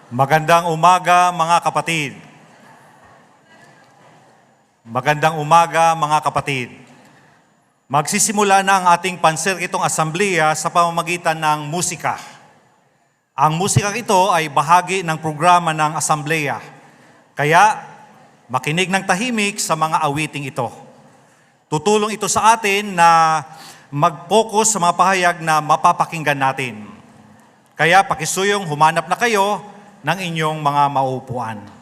Magandang umaga mga kapatid. Magandang umaga mga kapatid. Magsisimula na ang ating pansirkitong asambleya sa pamamagitan ng musika. Ang musika ito ay bahagi ng programa ng asambleya. Kaya makinig ng tahimik sa mga awiting ito. Tutulong ito sa atin na mag-focus sa mga pahayag na mapapakinggan natin. Kaya pakisuyong humanap na kayo ng inyong mga maupuan.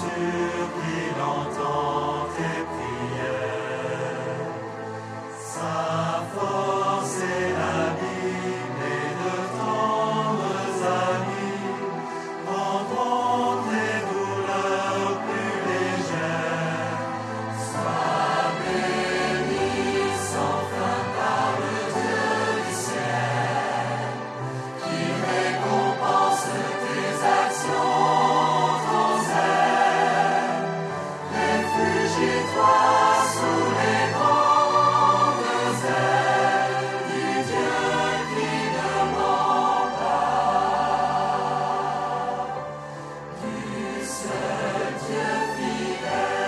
sûr qu'il entend tes prières. Sa force est la Bible et de tendres amis rendront tes douleurs plus légères. Sois béni sans fin par le Dieu du ciel, qui récompense tes actions, ton zèle. Réfugie-toi sous les grandes ailes du Dieu qui ne ment pas, du seul Dieu fidèle.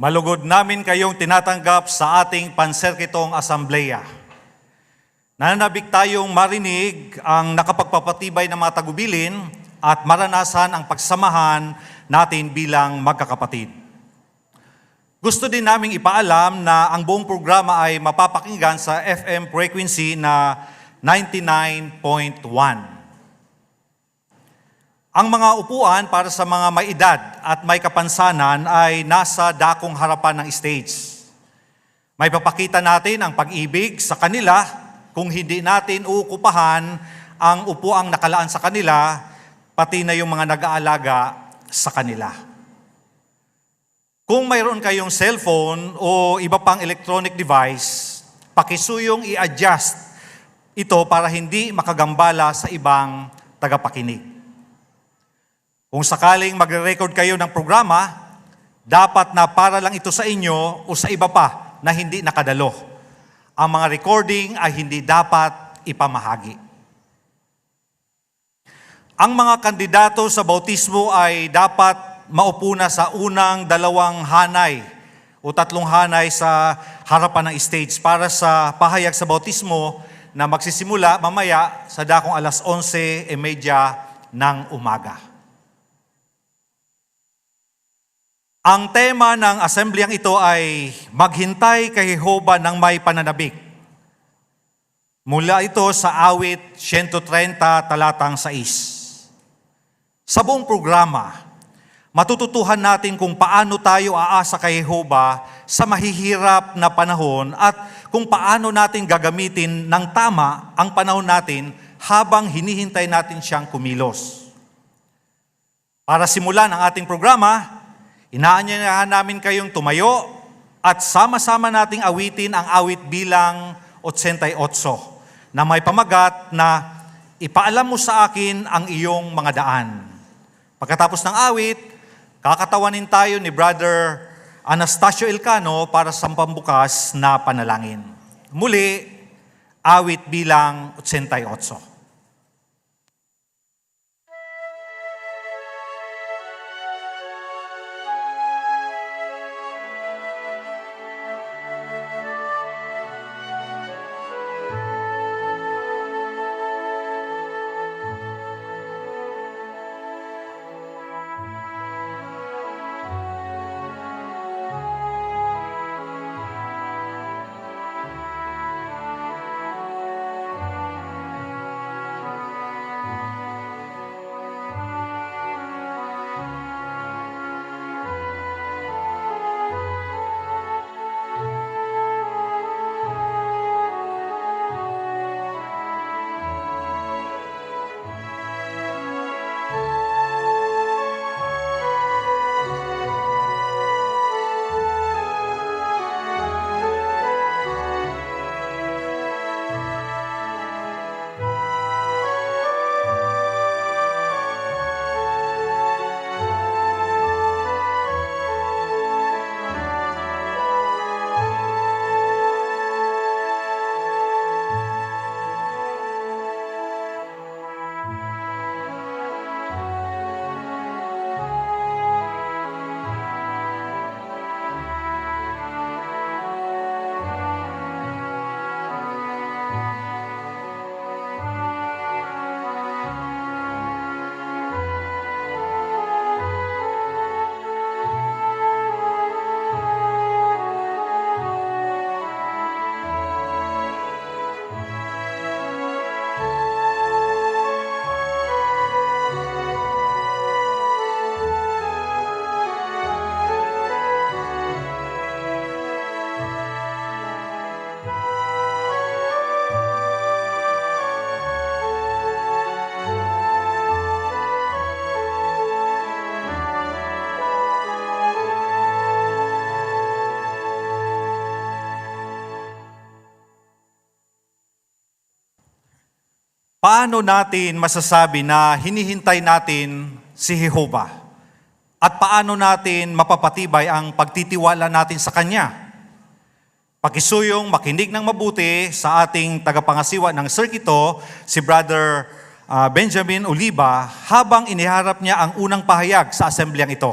Malugod namin kayong tinatanggap sa ating panserkitong asambleya. Nananabik tayong marinig ang nakapagpapatibay ng mga tagubilin at maranasan ang pagsamahan natin bilang magkakapatid. Gusto din naming ipaalam na ang buong programa ay mapapakinggan sa FM frequency na 99.1. Ang mga upuan para sa mga may edad at may kapansanan ay nasa dakong harapan ng stage. May papakita natin ang pag-ibig sa kanila kung hindi natin uukupahan ang upuang nakalaan sa kanila, pati na yung mga nag-aalaga sa kanila. Kung mayroon kayong cellphone o iba pang electronic device, pakisuyong i-adjust ito para hindi makagambala sa ibang tagapakinig. Kung sakaling magre-record kayo ng programa, dapat na para lang ito sa inyo o sa iba pa na hindi nakadalo. Ang mga recording ay hindi dapat ipamahagi. Ang mga kandidato sa bautismo ay dapat maupo na sa unang 2 hanay o 3 hanay sa harapan ng stage para sa pahayag sa bautismo na magsisimula mamaya sa dakong alas 11:30 ng umaga. Ang tema ng asembleyang ito ay maghintay kay Jehovah ng may pananabik. Mula ito sa awit 130 talatang 6. Sa buong programa, matututuhan natin kung paano tayo aasa kay Jehovah sa mahihirap na panahon at kung paano natin gagamitin ng tama ang panahon natin habang hinihintay natin siyang kumilos. Para simulan ang ating programa, inaanyayahan namin kayong tumayo at sama-sama nating awitin ang awit bilang 88 na may pamagat na ipaalam mo sa akin ang iyong mga daan. Pagkatapos ng awit, kakatawanin tayo ni Brother Anastasio Elcano para sa pambukas na panalangin. Muli, awit bilang 88. Paano natin masasabi na hinihintay natin si Jehovah? At paano natin mapapatibay ang pagtitiwala natin sa Kanya? Pakisuyong makinig ng mabuti sa ating tagapangasiwa ng sirkito, si Brother Benjamin Oliva, habang iniharap niya ang unang pahayag sa asembleyang ito.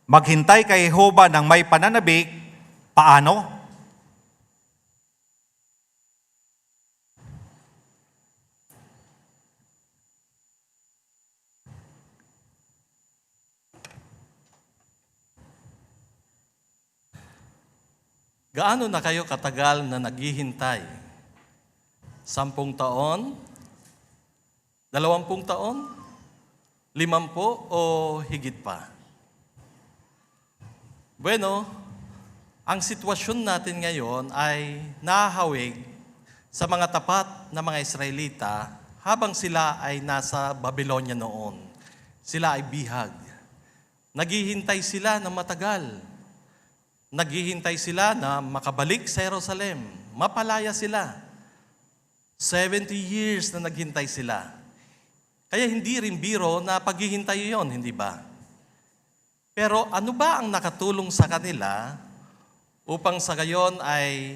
Maghintay kay Jehovah ng may pananabik, paano? Gaano na kayo katagal na naghihintay 10 taon? 20 taon? 50 o higit pa? Bueno, ang sitwasyon natin ngayon ay nahahawig sa mga tapat na mga Israelita habang sila ay nasa Babylonia noon. Sila ay bihag. Naghihintay sila ng matagal. Naghihintay sila na makabalik sa Jerusalem. Mapalaya sila. 70 years na naghintay sila. Kaya hindi rin biro na paghihintay yon, hindi ba? Pero ano ba ang nakatulong sa kanila upang sa gayon ay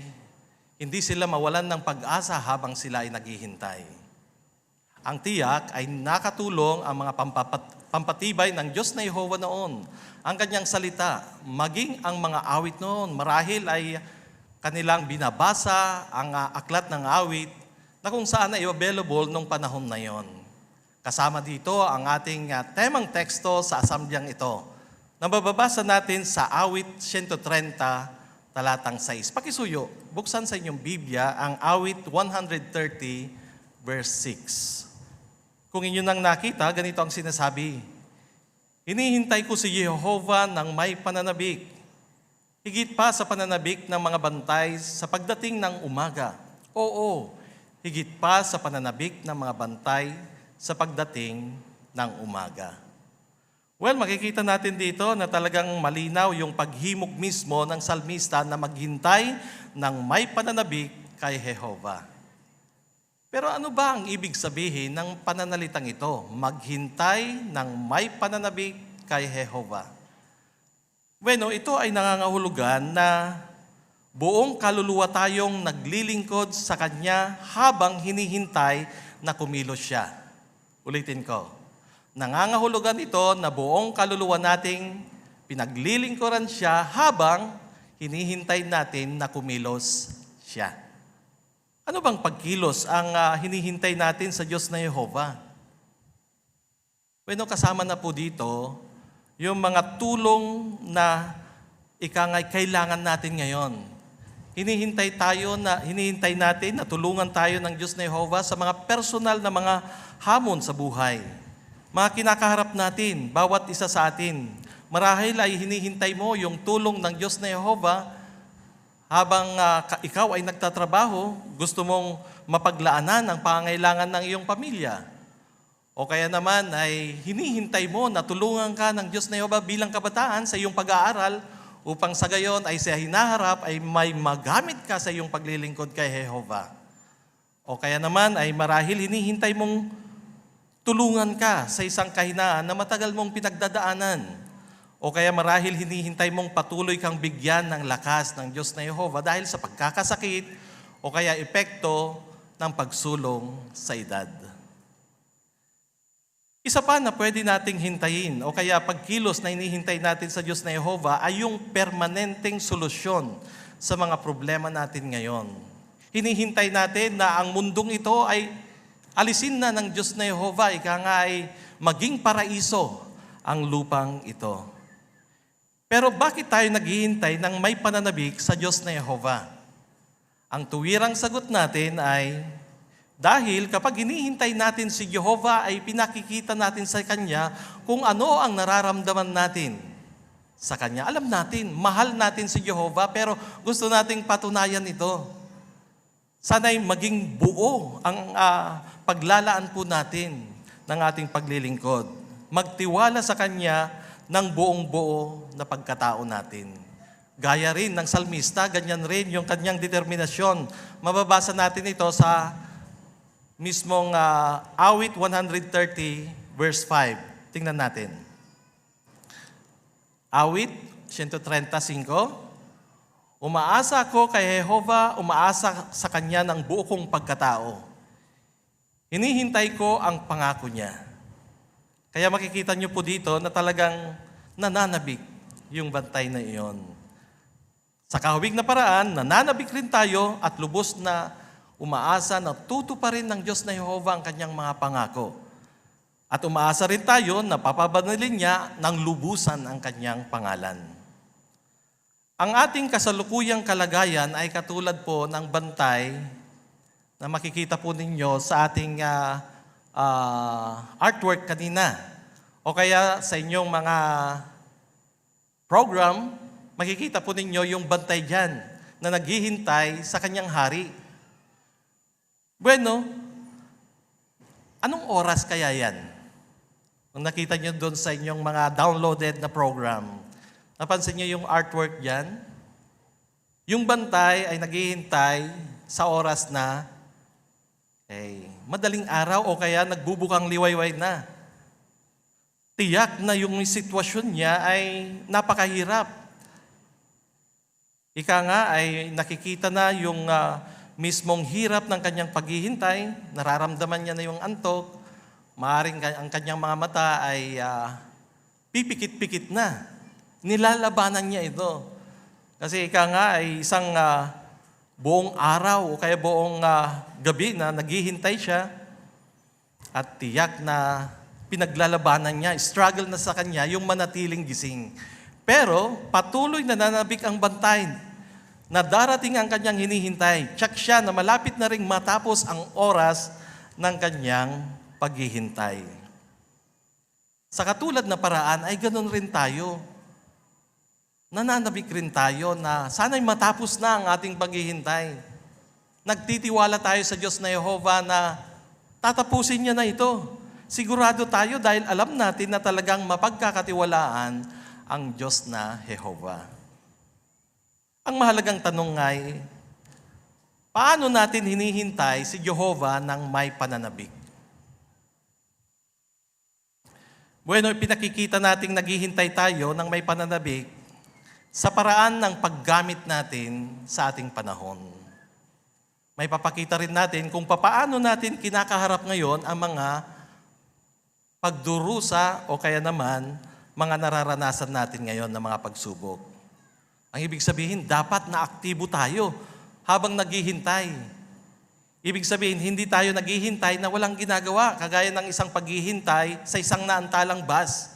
hindi sila mawalan ng pag-asa habang sila ay naghihintay? Ang tiyak ay nakatulong ang mga pampatibay ng Diyos na Yehova noon. Ang kanyang salita, maging ang mga awit noon. Marahil ay kanilang binabasa ang aklat ng awit na kung saan ay available nung panahon na yon. Kasama dito ang ating temang teksto sa asambleyang ito. Nababasa natin sa awit 130, talatang 6. Pakisuyo, buksan sa inyong Biblia ang awit 130, verse 6. Kung inyo nang nakita, ganito ang sinasabi. Hinihintay ko si Jehovah ng may pananabik, higit pa sa pananabik ng mga bantay sa pagdating ng umaga. Oo, higit pa sa pananabik ng mga bantay sa pagdating ng umaga. Well, makikita natin dito na talagang malinaw yung paghimok mismo ng salmista na maghintay ng may pananabik kay Jehovah. Pero ano ba ang ibig sabihin ng pananalitang ito? Maghintay ng may pananabik kay Jehovah. Bueno, ito ay nangangahulugan na buong kaluluwa tayong naglilingkod sa Kanya habang hinihintay na kumilos siya. Ulitin ko. Nangangahulugan ito na buong kaluluwa nating pinaglilingkuran siya habang hinihintay natin na kumilos siya. Ano bang pagkilos ang hinihintay natin sa Diyos na Yehova? Bueno, kasama na po dito yung mga tulong na kailangan natin ngayon. Hinihintay natin na tulungan tayo ng Diyos na Yehova sa mga personal na mga hamon sa buhay. Mga kinakaharap natin, bawat isa sa atin. Marahil ay hinihintay mo yung tulong ng Diyos na Yehova habang ikaw ay nagtatrabaho, gusto mong mapaglaanan ang pangangailangan ng iyong pamilya. O kaya naman ay hinihintay mo na tulungan ka ng Diyos na Yehova bilang kabataan sa iyong pag-aaral upang sa gayon ay sa hinaharap ay may magamit ka sa iyong paglilingkod kay Jehova. O kaya naman ay marahil hinihintay mong tulungan ka sa isang kahinaan na matagal mong pinagdadaanan. O kaya marahil hinihintay mong patuloy kang bigyan ng lakas ng Diyos na Yehova dahil sa pagkakasakit o kaya epekto ng pagsulong sa edad. Isa pa na pwede nating hintayin o kaya pagkilos na hinihintay natin sa Diyos na Yehova ay yung permanenteng solusyon sa mga problema natin ngayon. Hinihintay natin na ang mundong ito ay alisin na ng Diyos na Yehova, ika nga ay maging paraiso ang lupang ito. Pero bakit tayo naghihintay ng may pananabik sa Diyos na Yehova? Ang tuwirang sagot natin ay dahil kapag hinihintay natin si Yehova ay pinakikita natin sa Kanya kung ano ang nararamdaman natin sa Kanya. Alam natin, mahal natin si Yehova pero gusto nating patunayan ito. Sana'y maging buo ang paglalaan po natin ng ating paglilingkod. Magtiwala sa Kanya ng buong-buo na pagkatao natin. Gaya rin ng salmista, ganyan rin yung kanyang determinasyon. Mababasa natin ito sa mismong awit 130 verse 5. Tingnan natin. Awit 135. Umaasa ako kay Jehova, umaasa sa Kanya ng buo kong pagkatao. Hinihintay ko ang pangako Niya. Kaya makikita niyo po dito na talagang nananabik yung bantay na iyon. Sa kahawig na paraan, nananabik rin tayo at lubos na umaasa na tutuparin ng Diyos na Yehova ang Kanyang mga pangako. At umaasa rin tayo na papabanalin Niya ng lubusan ang Kanyang pangalan. Ang ating kasalukuyang kalagayan ay katulad po ng bantay na makikita po ninyo sa ating artwork kanina. O kaya sa inyong mga program, makikita po ninyo yung bantay dyan na naghihintay sa kanyang hari. Bueno, anong oras kaya yan? Kung nakita nyo doon sa inyong mga downloaded na program, napansin nyo yung artwork dyan? Yung bantay ay naghihintay sa oras na madaling araw o kaya nagbubukang liwayway na. Tiyak na yung sitwasyon niya ay napakahirap. Ika nga ay nakikita na yung mismong hirap ng kanyang paghihintay, nararamdaman niya na yung antok, maaaring ang kanyang mga mata ay pipikit-pikit na. Nilalabanan niya ito. Kasi ika nga ay isang buong araw o kaya buong gabi na naghihintay siya at tiyak na pinaglalabanan niya, struggle na sa kanya yung manatiling gising. Pero patuloy na nananabik ang bantay na darating ang kanyang hinihintay. Tsak siya na malapit na ring matapos ang oras ng kanyang paghihintay. Sa katulad na paraan ay ganun rin tayo. Nananabik rin tayo na sana'y matapos na ang ating paghihintay. Nagtitiwala tayo sa Diyos na Yehova na tatapusin niya na ito. Sigurado tayo dahil alam natin na talagang mapagkakatiwalaan ang Diyos na Yehova. Ang mahalagang tanong ay, paano natin hinihintay si Yehova ng may pananabik? Bueno, pinakikita nating naghihintay tayo ng may pananabik sa paraan ng paggamit natin sa ating panahon. May papakita rin natin kung paano natin kinakaharap ngayon ang mga pagdurusa o kaya naman mga nararanasan natin ngayon na mga pagsubok. Ang ibig sabihin, dapat na aktibo tayo habang naghihintay. Ibig sabihin, hindi tayo naghihintay na walang ginagawa, kagaya ng isang paghihintay sa isang naantalang bus.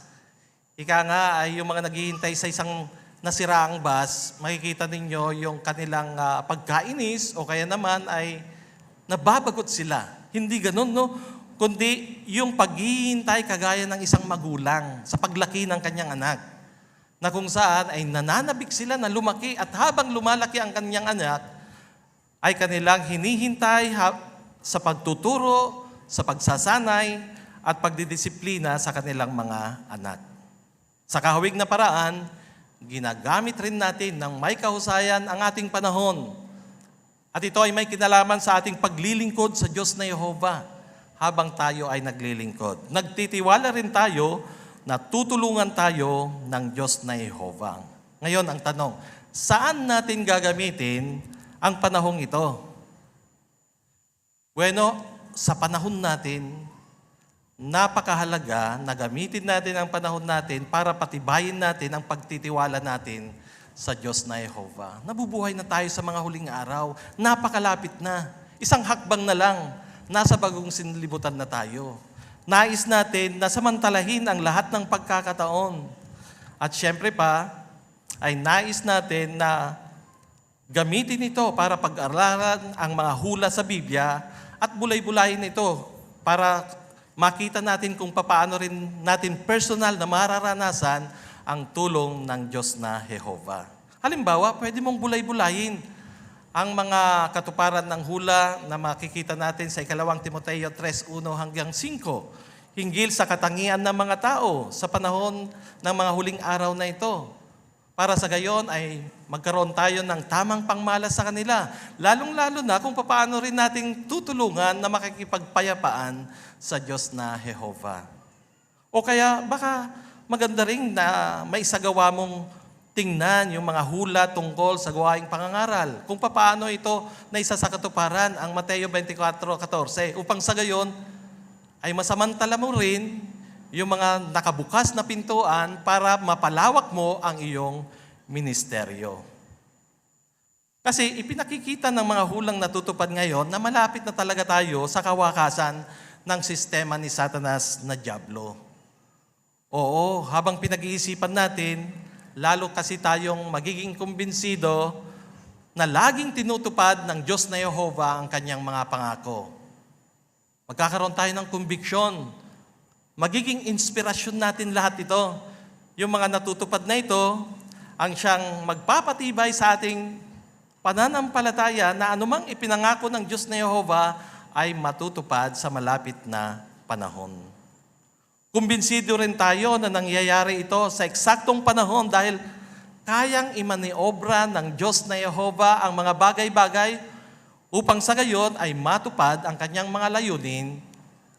Ika nga ay yung mga naghihintay sa isang nasiraang bus, makikita ninyo yung kanilang pagkainis o kaya naman ay nababagot sila. Hindi ganun, no? Kundi yung paghihintay kagaya ng isang magulang sa paglaki ng kanyang anak, na kung saan ay nananabik sila na lumaki at habang lumalaki ang kanyang anak, ay kanilang hinihintay sa pagtuturo, sa pagsasanay, at pagdidisiplina sa kanilang mga anak. Sa kahawig na paraan, ginagamit rin natin ng may kahusayan ang ating panahon. At ito ay may kinalaman sa ating paglilingkod sa Diyos na Yehova habang tayo ay naglilingkod. Nagtitiwala rin tayo na tutulungan tayo ng Diyos na Yehova. Ngayon ang tanong, saan natin gagamitin ang panahong ito? Bueno, sa panahon natin, napakahalaga na gamitin natin ang panahon natin para patibayin natin ang pagtitiwala natin sa Diyos na Yehova. Nabubuhay na tayo sa mga huling araw. Napakalapit na. Isang hakbang na lang, nasa bagong sinilibutan na tayo. Nais natin na samantalahin ang lahat ng pagkakataon. At syempre pa, ay nais natin na gamitin ito para pag-aralan ang mga hula sa Biblia at bulay-bulayin ito para makita natin kung paano rin natin personal na mararanasan ang tulong ng Diyos na Yehova. Halimbawa, pwede mong bulay-bulayin ang mga katuparan ng hula na makikita natin sa 2 Timoteo 3:1 hanggang 5, hinggil sa katangian ng mga tao sa panahon ng mga huling araw na ito. Para sa gayon ay magkaroon tayo ng tamang pangmalas sa kanila, lalong-lalo na kung paano rin nating tutulungan na makikipagpayapaan sa Diyos na Yehova. O kaya baka maganda rin na maisagawa mong tingnan yung mga hula tungkol sa gawaing pangangaral. Kung paano ito na isa sa katuparan ang Mateo 24:14 upang sa gayon ay masamantala mo rin yung mga nakabukas na pintuan para mapalawak mo ang iyong ministeryo. Kasi ipinakikita ng mga hulang natutupad ngayon na malapit na talaga tayo sa kawakasan ng sistema ni Satanas na dyablo. Oo, habang pinag-iisipan natin, lalo kasi tayong magiging kumbinsido na laging tinutupad ng Diyos na Yehova ang kanyang mga pangako. Magkakaroon tayo ng conviction. Magiging inspirasyon natin lahat ito. Yung mga natutupad na ito, ang siyang magpapatibay sa ating pananampalataya na anumang ipinangako ng Diyos na Yehova ay matutupad sa malapit na panahon. Kumbinsido rin tayo na nangyayari ito sa eksaktong panahon dahil kayang imaniobra ng Diyos na Yehova ang mga bagay-bagay upang sa gayon ay matupad ang kanyang mga layunin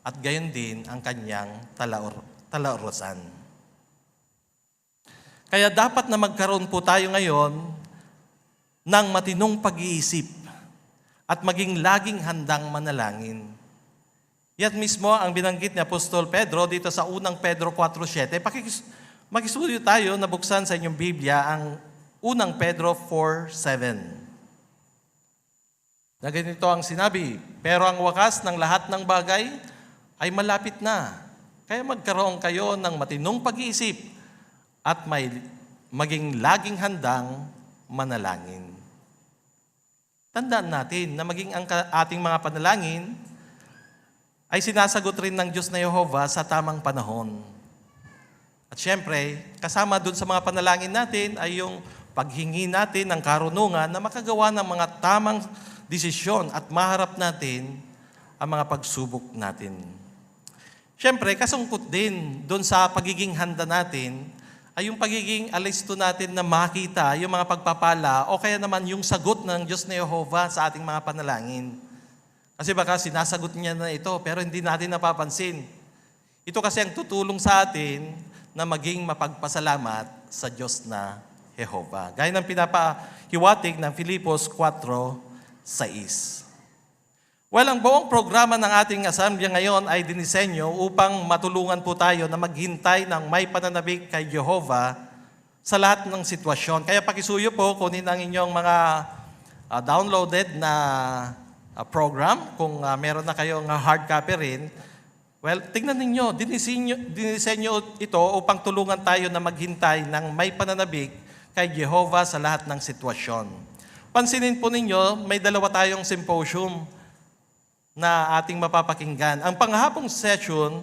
at gayon din ang kanyang talaurusan. Kaya dapat na magkaroon po tayo ngayon ng matinong pag-iisip at maging laging handang manalangin. Yan mismo ang binanggit ni Apostol Pedro dito sa unang Pedro 4:7. Mag-isuyo tayo na buksan sa inyong Biblia ang unang Pedro 4:7. Na ganito ang sinabi, pero ang wakas ng lahat ng bagay ay malapit na. Kaya magkaroon kayo ng matinong pag-iisip at maging laging handang manalangin. Tandaan natin na maging ang ating mga panalangin ay sinasagot rin ng Diyos na Yehova sa tamang panahon. At syempre, kasama dun sa mga panalangin natin ay yung paghingi natin ng karunungan na makagawa ng mga tamang desisyon at maharap natin ang mga pagsubok natin. Syempre, kasungkot din dun sa pagiging handa natin ay yung pagiging alisto natin na makita yung mga pagpapala o kaya naman yung sagot ng Diyos na Yehova sa ating mga panalangin. Kasi baka sinasagot niya na ito pero hindi natin napapansin. Ito kasi ang tutulong sa atin na maging mapagpasalamat sa Diyos na Yehova. Gaya ng pinapahiwatig ng Filipos 4:6. Well, ang buong programa ng ating assembly ngayon ay dinisenyo upang matulungan po tayo na maghintay ng may pananabik kay Yehova sa lahat ng sitwasyon. Kaya pakisuyo po, kunin ang inyong mga downloaded na program. Kung meron na kayong hard copy rin, well, tingnan ninyo, dinisenyo ito upang tulungan tayo na maghintay ng may pananabik kay Yehova sa lahat ng sitwasyon. Pansinin po ninyo, may dalawa tayong symposium na ating mapapakinggan. Ang panghapong session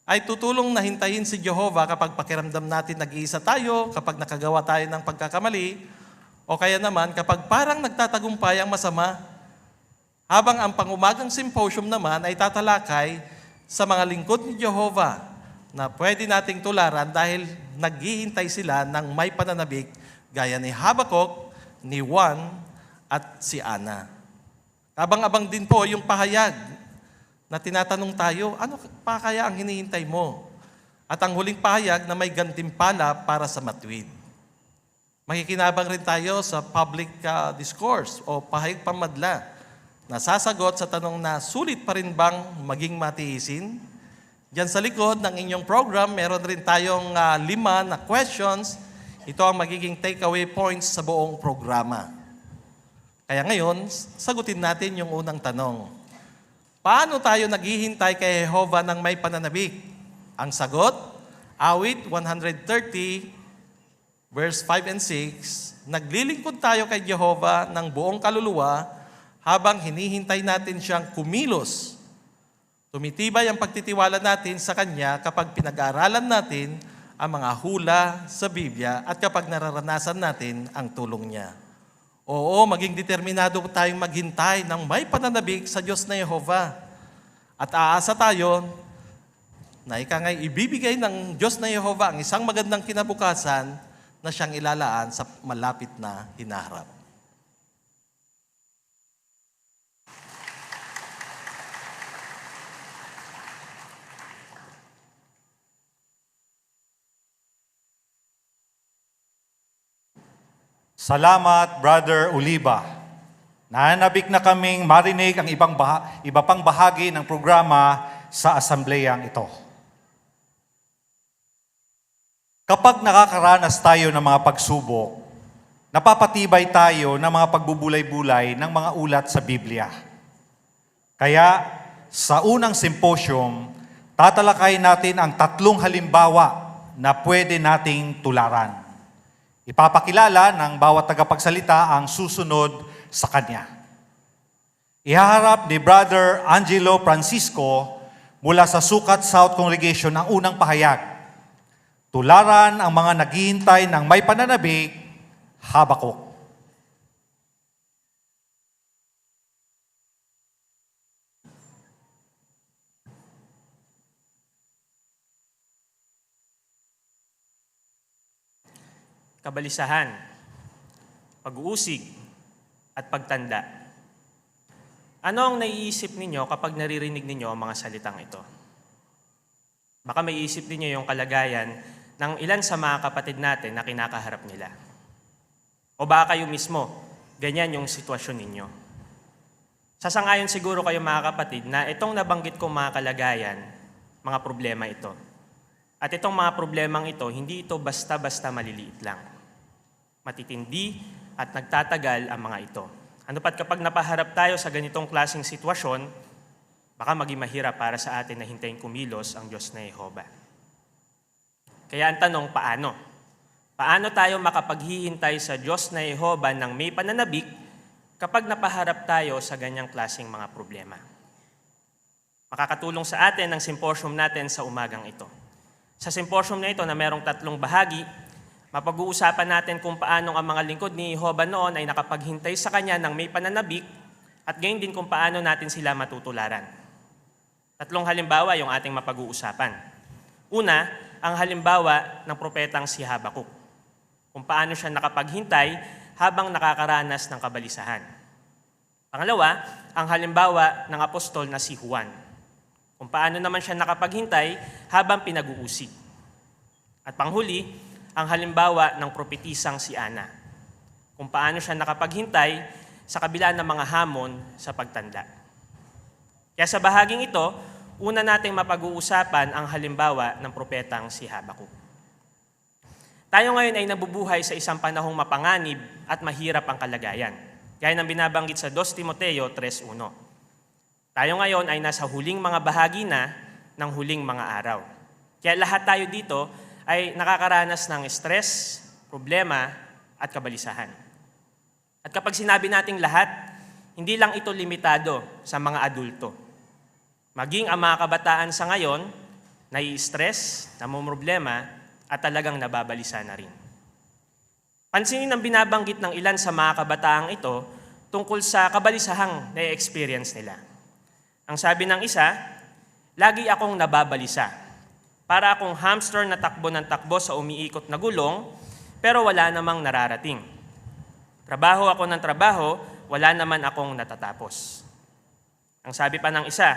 ay tutulong na hintayin si Jehovah kapag pakiramdam natin nag-iisa tayo, kapag nakagawa tayo ng pagkakamali, o kaya naman kapag parang nagtatagumpay ang masama. Habang ang pangumagang symposium naman ay tatalakay sa mga lingkod ni Jehovah na pwede nating tularan dahil naghihintay sila ng may pananabik gaya ni Habakuk, ni Juan, at si Ana. Abang-abang din po yung pahayag na tinatanong tayo, ano pa kaya ang hinihintay mo? At ang huling pahayag na may gantimpala para sa matuwid. Makikinabang rin tayo sa public discourse o pahayag pamadla na sasagot sa tanong na sulit pa rin bang maging matiisin? Diyan sa likod ng inyong program, meron rin tayong 5 na questions. Ito ang magiging takeaway points sa buong programa. Kaya ngayon, sagutin natin yung unang tanong. Paano tayo naghihintay kay Jehovah ng may pananabik? Ang sagot, Awit 130, verse 5 and 6, naglilingkod tayo kay Jehovah ng buong kaluluwa habang hinihintay natin siyang kumilos. Tumitibay ang pagtitiwala natin sa Kanya kapag pinag-aaralan natin ang mga hula sa Biblia at kapag nararanasan natin ang tulong niya. Oo, maging determinado tayong maghintay ng may pananabik sa Diyos na Yehova. At aasa tayo na ikangay ibibigay ng Diyos na Yehova ang isang magandang kinabukasan na siyang ilalaan sa malapit na hinaharap. Salamat, Brother Oliva. Nanabik na kaming marinig ang iba pang bahagi ng programa sa asambleyang ito. Kapag nakakaranas tayo ng mga pagsubok, napapatibay tayo ng mga pagbubulay-bulay ng mga ulat sa Biblia. Kaya, sa unang symposium, tatalakay natin ang 3 halimbawa na pwede nating tularan. Ipapakilala ng bawat tagapagsalita ang susunod sa kanya. Ihaharap ni Brother Angelo Francisco mula sa Sukat South Congregation ang unang pahayag. Tularan ang mga naghihintay ng may pananabik, Habakuk. Kabalisahan, pag-uusig, at pagtanda. Ano ang naiisip ninyo kapag naririnig ninyo ang mga salitang ito? Baka may isip ninyo yung kalagayan ng ilan sa mga kapatid natin na kinakaharap nila. O baka kayo mismo, ganyan yung sitwasyon ninyo. Sasangayon siguro kayo mga kapatid na itong nabanggit kong mga kalagayan, mga problema ito. At itong mga problemang ito, hindi ito basta-basta maliliit lang. Matitindi at nagtatagal ang mga ito. Ano pat kapag napaharap tayo sa ganitong klaseng sitwasyon, baka maging mahirap para sa atin na hintayin kumilos ang Diyos na Jehova. Kaya ang tanong, paano? Paano tayo makapaghihintay sa Diyos na Jehova ng may pananabik kapag napaharap tayo sa ganyang klaseng mga problema? Makakatulong sa atin ang symposium natin sa umagang ito. Sa symposium na ito na merong 3 bahagi, mapag-uusapan natin kung paano ang mga lingkod ni Jehova noon ay nakapaghintay sa Kanya ng may pananabik at gayon din kung paano natin sila matutularan. 3 halimbawa yung ating mapag-uusapan. Una, ang halimbawa ng propetang si Habakuk. Kung paano siya nakapaghintay habang nakakaranas ng kabalisahan. Pangalawa, ang halimbawa ng apostol na si Juan. Kung paano naman siya nakapaghintay habang pinag-uusig. At panghuli, ang halimbawa ng propetisang si Ana, kung paano siya nakapaghintay sa kabila ng mga hamon sa pagtanda. Kaya sa bahaging ito, una nating mapag-uusapan ang halimbawa ng propetang si Habakuk. Tayo ngayon ay nabubuhay sa isang panahong mapanganib at mahirap ang kalagayan, gaya ng binabanggit sa 2 Timoteo 3:1. Tayo ngayon ay nasa huling mga bahagi na ng huling mga araw. Kaya lahat tayo dito ay nakakaranas ng stress, problema, at kabalisahan. At kapag sinabi nating lahat, hindi lang ito limitado sa mga adulto. Maging ang mga kabataan sa ngayon, nai-stress, namumroblema, at talagang nababalisa na rin. Pansinin ang binabanggit ng ilan sa mga kabataang ito tungkol sa kabalisahang na-experience nila. Ang sabi ng isa, lagi akong nababalisa. Para akong hamster na takbo ng takbo sa umiikot na gulong, pero wala namang nararating. Trabaho ako ng trabaho, wala naman akong natatapos. Ang sabi pa ng isa,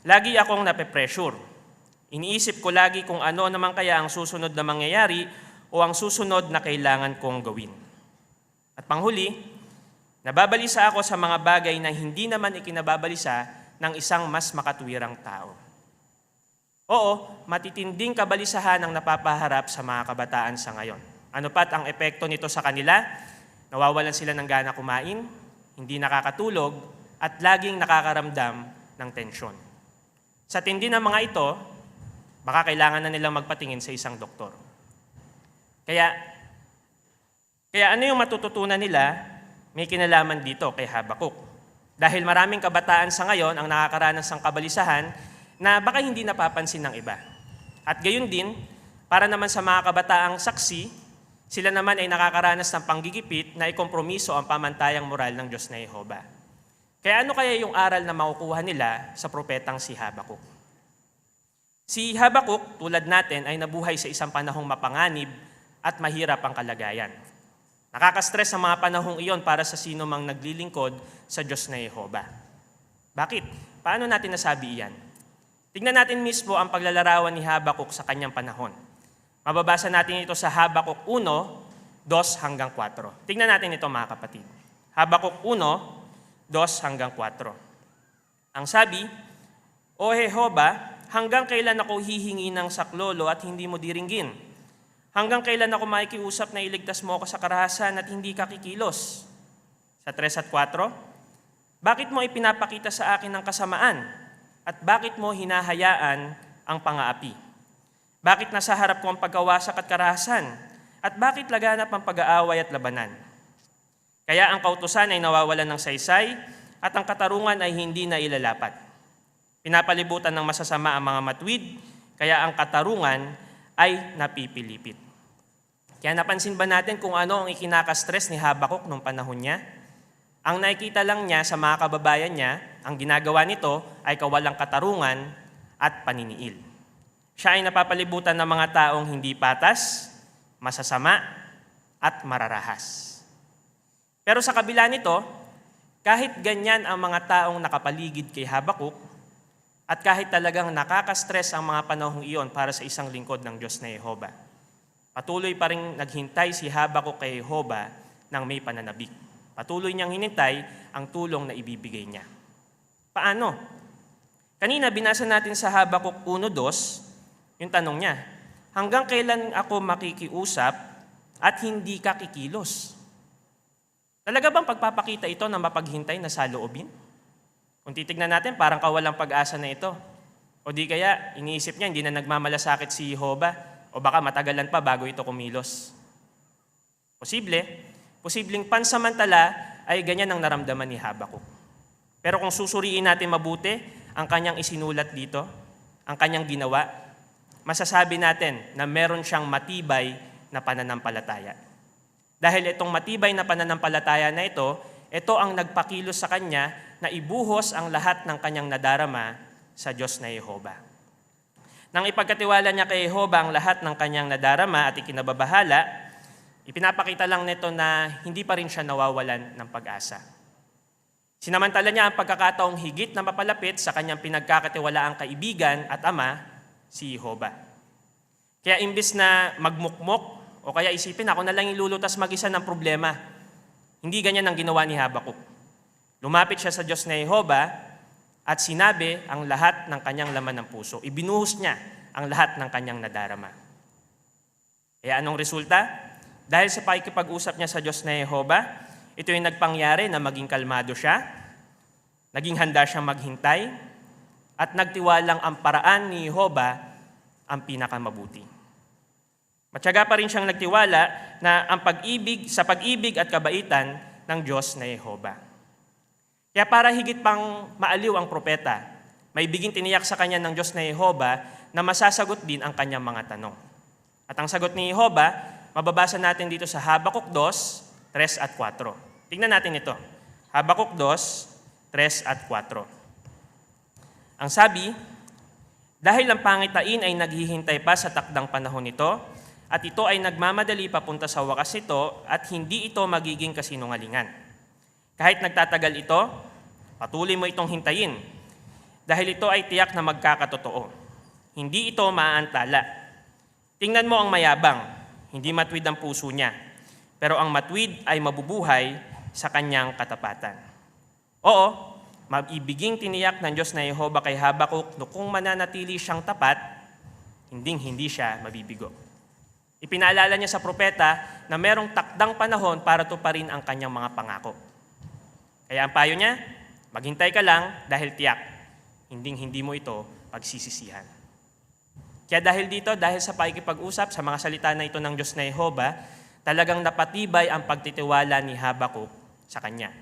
lagi akong nape-pressure. Iniisip ko lagi kung ano naman kaya ang susunod na mangyayari o ang susunod na kailangan kong gawin. At panghuli, nababalisa ako sa mga bagay na hindi naman ikinababalisa ng isang mas makatuwirang tao. Oo, matitinding kabalisahan ang napapaharap sa mga kabataan sa ngayon. Ano pat ang epekto nito sa kanila? Nawawalan sila ng gana kumain, hindi nakakatulog, at laging nakakaramdam ng tensyon. Sa tindi ng mga ito, baka kailangan na nilang magpatingin sa isang doktor. Kaya ano yung matututunan nila? May kinalaman dito kay Habakuk. Dahil maraming kabataan sa ngayon ang nakakaranas ng kabalisahan na baka hindi napapansin ng iba. At gayon din, para naman sa mga kabataang saksi, sila naman ay nakakaranas ng panggigipit na ikompromiso ang pamantayang moral ng Diyos na Jehova. Kaya ano kaya yung aral na makukuha nila sa propetang si Habakuk? Si Habakuk, tulad natin, ay nabuhay sa isang panahong mapanganib at mahirap ang kalagayan. Nakaka-stress ang mga panahong iyon para sa sino mang naglilingkod sa Diyos na Jehova. Bakit? Paano natin nasabi iyan? Tingnan natin mismo ang paglalarawan ni Habakuk sa kanyang panahon. Mababasa natin ito sa Habakuk 1:2-4. Tingnan natin ito mga kapatid. Habakuk 1:2-4. Ang sabi, O Jehova, hanggang kailan ako hihingi ng saklolo at hindi mo diringgin? Hanggang kailan ako makikiusap na iligtas mo ako sa karahasan at hindi ka kikilos? Sa 3 at 4, bakit mo ipinapakita sa akin ang kasamaan? At bakit mo hinahayaan ang pang-aapi? Bakit nasa harap ko ang pagkawasak at karahasan? At bakit laganap ang pag-aaway at labanan? Kaya ang kautusan ay nawawalan ng saysay at ang katarungan ay hindi na ilalapat. Pinapalibutan ng masasama ang mga matwid, kaya ang katarungan ay napipilipit. Kaya napansin ba natin kung ano ang ikinaka-stress ni Habakuk nung panahon niya? Ang nakikita lang niya sa mga kababayan niya, ang ginagawa nito ay kawalang katarungan at paniniil. Siya ay napapalibutan ng mga taong hindi patas, masasama, at mararahas. Pero sa kabila nito, kahit ganyan ang mga taong nakapaligid kay Habakuk, at kahit talagang nakaka-stress ang mga panahong iyon para sa isang lingkod ng Diyos na Yehova, patuloy pa rin naghintay si Habakuk kay Yehova ng may pananabik. Patuloy niyang hinintay ang tulong na ibibigay niya. Paano? Kanina binasa natin sa Habakuk 1:2, yung tanong niya, hanggang kailan ako makikiusap at hindi ka kikilos? Talaga bang pagpapakita ito na mapaghintay na saloobin? Kung titignan natin, parang kawalang pag-asa na ito. O di kaya, iniisip niya, hindi na nagmamalasakit si Jehovah, o baka matagalan pa bago ito kumilos. Posibleng pansamantala ay ganyan ang naramdaman ni Habakuk. Pero kung susuriin natin mabuti ang kanyang isinulat dito, ang kanyang ginawa, masasabi natin na meron siyang matibay na pananampalataya. Dahil itong matibay na pananampalataya na ito ang nagpakilos sa kanya na ibuhos ang lahat ng kanyang nadarama sa Diyos na Yehova. Nang ipagkatiwala niya kay Yehova ang lahat ng kanyang nadarama at ikinababahala, ipinapakita lang nito na hindi pa rin siya nawawalan ng pag-asa. Sinamantala niya ang pagkakataong higit na mapalapit sa kanyang pinagkakatiwalaang kaibigan at ama, si Yehova. Kaya imbis na magmukmok o kaya isipin ako na lang ilulutas mag-isa ng problema, hindi ganyan ang ginawa ni Habakuk. Lumapit siya sa Diyos na Yehova at sinabi ang lahat ng kanyang laman ng puso. Ibinuhos niya ang lahat ng kanyang nadarama. Kaya anong resulta? Dahil sa pakikipag-usap niya sa Diyos na Yehova, ito yung nagpangyari na maging kalmado siya, naging handa siyang maghintay, at nagtiwalang ang paraan ni Yehova ang pinakamabuti. Matyaga pa rin siyang nagtiwala na sa pag-ibig at kabaitan ng Diyos na Yehova. Kaya para higit pang maaliw ang propeta, may biging tiniyak sa kanya ng Diyos na Yehova na masasagot din ang kanyang mga tanong. At ang sagot ni Yehova, mababasa natin dito sa Habakuk 2:3 at 4. Tingnan natin ito. Habakuk 2:3 at 4. Ang sabi, dahil ang pangitain ay naghihintay pa sa takdang panahon nito, at ito ay nagmamadali papunta sa wakas nito, at hindi ito magiging kasinungalingan. Kahit nagtatagal ito, patuloy mo itong hintayin, dahil ito ay tiyak na magkakatotoo. Hindi ito maaantala. Tingnan mo ang mayabang, hindi matwid ang puso niya, pero ang matwid ay mabubuhay sa kanyang katapatan. Oo, maibiging tiniyak ng Diyos na Yehova kay Habakuk na kung mananatili siyang tapat, hindi siya mabibigo. Ipinaalala niya sa propeta na merong takdang panahon para tuparin ang kanyang mga pangako. Kaya ang payo niya, maghintay ka lang dahil tiyak, hindi mo ito pagsisisihan. Kaya dahil sa pakikipag-usap sa mga salita na ito ng Diyos na Yehova, talagang napatibay ang pagtitiwala ni Habakuk sa kanya.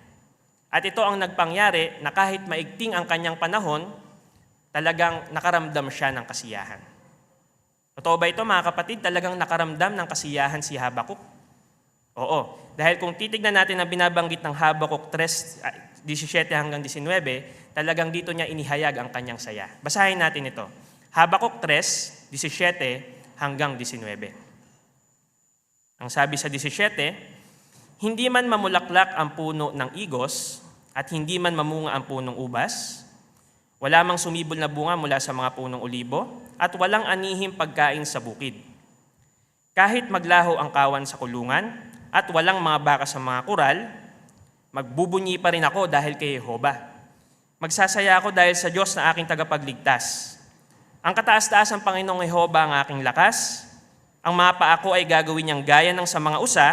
At ito ang nagpangyari na kahit maigting ang kanyang panahon, talagang nakaramdam siya ng kasiyahan. Totoo ba ito mga kapatid? Talagang nakaramdam ng kasiyahan si Habakuk? Oo. Dahil kung titignan natin ang binabanggit ng Habakuk 3:17 hanggang 19, talagang dito niya inihayag ang kanyang saya. Basahin natin ito. Habakuk 3:17 hanggang 19. Ang sabi sa 17, hindi man mamulaklak ang puno ng igos at hindi man mamunga ang punong ubas, wala mang sumibol na bunga mula sa mga punong olibo, at walang anihing pagkain sa bukid. Kahit maglaho ang kawan sa kulungan, at walang mga baka sa mga kural, magbubunyi pa rin ako dahil kay Yehova. Magsasaya ako dahil sa Diyos na aking tagapagligtas. Ang kataas-taas ang Panginoong Yehova ang aking lakas, ang mga paa ko ay gagawin niyang gaya ng sa mga usa,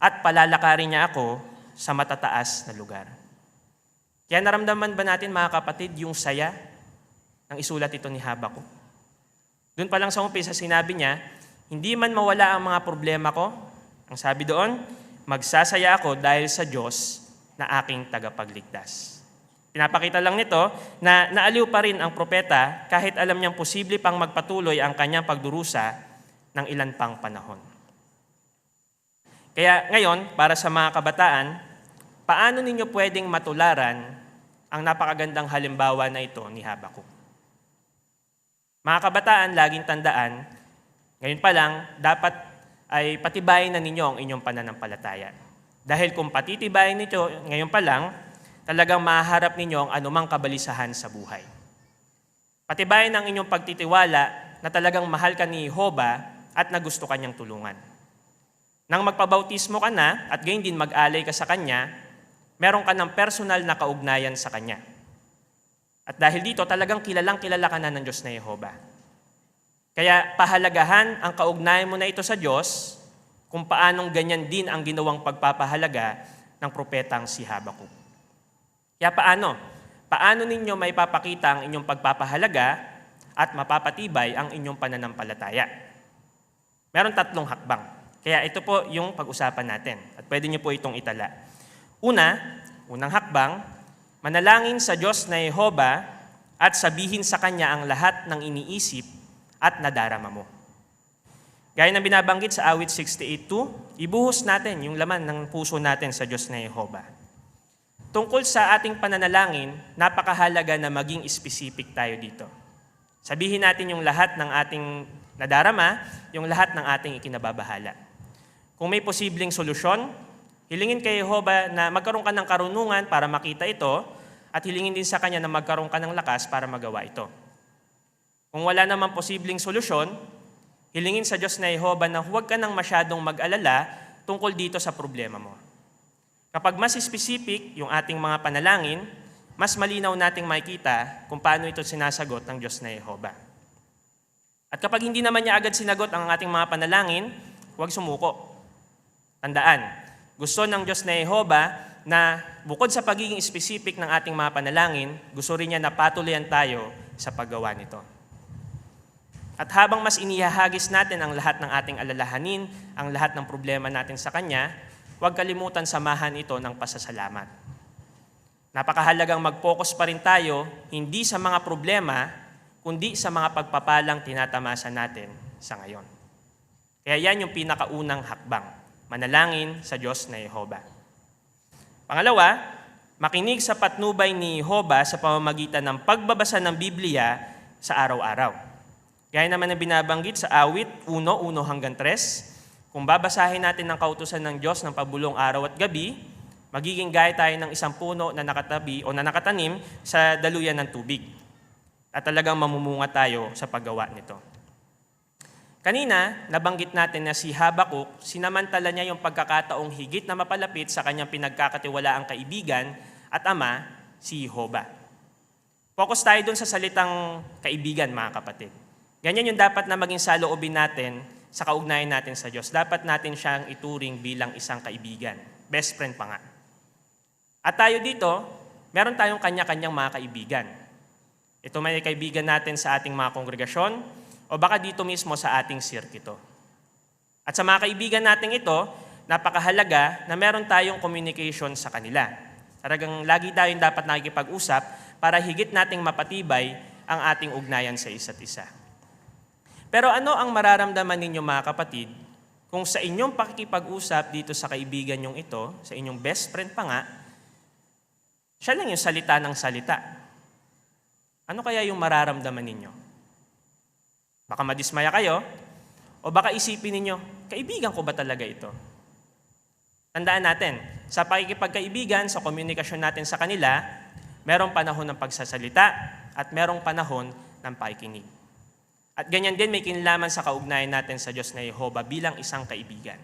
at palalakarin niya ako sa matataas na lugar. Kaya naramdaman ba natin mga kapatid yung saya ng isulat ito ni Habakuk? Doon pa lang sa umpisa sinabi niya, Hindi man mawala ang mga problema ko, ang sabi doon, magsasaya ako dahil sa Diyos na aking tagapagligtas. Pinapakita lang nito na naaliw pa rin ang propeta kahit alam niyang posible pang magpatuloy ang kanyang pagdurusa ng ilan pang panahon. Kaya ngayon, para sa mga kabataan, paano ninyo pwedeng matularan ang napakagandang halimbawa na ito ni Habakuk? Mga kabataan, laging tandaan, ngayon pa lang, dapat ay patibayin na ninyo ang inyong pananampalataya. Dahil kung patitibayin nito ngayon pa lang, talagang maharap ninyo ang anumang kabalisahan sa buhay. Patibayin ang inyong pagtitiwala na talagang mahal ka ni Jehovah at na gusto kanyang tulungan. Nang magpabautismo ka na at gayon din mag-alay ka sa kanya, meron ka ng personal na kaugnayan sa kanya. At dahil dito, talagang kilalang-kilala ka na ng Diyos na Jehovah. Kaya pahalagahan ang kaugnayan mo na ito sa Diyos kung paanong ganyan din ang ginawang pagpapahalaga ng propetang si Habakuk. Kaya paano? Paano ninyo may papakita ang inyong pagpapahalaga at mapapatibay ang inyong pananampalataya? Meron 3 hakbang. Kaya ito po yung pag-usapan natin at pwede niyo po itong itala. Unang hakbang, manalangin sa Diyos na Jehovah at sabihin sa Kanya ang lahat ng iniisip at nadarama mo. Gaya ng binabanggit sa awit 68:2, ibuhos natin yung laman ng puso natin sa Diyos na Jehovah. Tungkol sa ating pananalangin, napakahalaga na maging specific tayo dito. Sabihin natin yung lahat ng ating nadarama, yung lahat ng ating ikinababahala. Kung may posibleng solusyon, hilingin kay Jehovah na magkaroon ka ng karunungan para makita ito at hilingin din sa Kanya na magkaroon ka ng lakas para magawa ito. Kung wala namang posibleng solusyon, hilingin sa Diyos na Jehovah na huwag ka nang masyadong mag-alala tungkol dito sa problema mo. Kapag mas specific yung ating mga panalangin, mas malinaw nating makikita kung paano ito sinasagot ng Diyos na Jehovah. At kapag hindi naman niya agad sinagot ang ating mga panalangin, huwag sumuko. Tandaan, gusto ng Diyos na Jehovah na bukod sa pagiging specific ng ating mga panalangin, gusto rin niya na patuloyan tayo sa paggawa nito. At habang mas inihahagis natin ang lahat ng ating alalahanin, ang lahat ng problema natin sa Kanya, huwag kalimutan samahan ito ng pasasalamat. Napakahalagang mag-focus pa rin tayo, hindi sa mga problema, kundi sa mga pagpapalang tinatamasa natin sa ngayon. Kaya yan yung pinakaunang hakbang, manalangin sa Diyos na Jehovah. Pangalawa, makinig sa patnubay ni Jehovah sa pamamagitan ng pagbabasa ng Biblia sa araw-araw. Gaya naman na binabanggit sa awit 1:1-3, kung babasahin natin ng kautusan ng Diyos ng pabulong araw at gabi, magiging gaya tayo ng isang puno na nakatabi o na nakatanim sa daluyan ng tubig. At talagang mamumunga tayo sa paggawa nito. Kanina, nabanggit natin na si Habakuk, sinamantala niya yung pagkakataong higit na mapalapit sa kanyang pinagkakatiwalaang kaibigan at ama, si Jehovah. Focus tayo dun sa salitang kaibigan, mga kapatid. Ganyan yung dapat na maging saloobin natin sa kaugnayan natin sa Diyos. Dapat natin siyang ituring bilang isang kaibigan. Best friend pa nga. At tayo dito, meron tayong kanya-kanyang mga kaibigan. Ito may kaibigan natin sa ating mga kongregasyon o baka dito mismo sa ating sirkito. At sa mga kaibigan natin ito, napakahalaga na meron tayong communication sa kanila. Talagang lagi tayong dapat nakikipag-usap para higit nating mapatibay ang ating ugnayan sa isa't isa. Pero ano ang mararamdaman ninyo, mga kapatid, kung sa inyong pakikipag-usap dito sa kaibigan nyong ito, sa inyong best friend pa nga, siya lang yung salita ng salita? Ano kaya yung mararamdaman ninyo? Baka madismaya kayo, o baka isipin ninyo, kaibigan ko ba talaga ito? Tandaan natin, sa pakikipagkaibigan, sa komunikasyon natin sa kanila, merong panahon ng pagsasalita at merong panahon ng pakikinig. At ganyan din may kinalaman sa kaugnayan natin sa Diyos na Jehovah bilang isang kaibigan.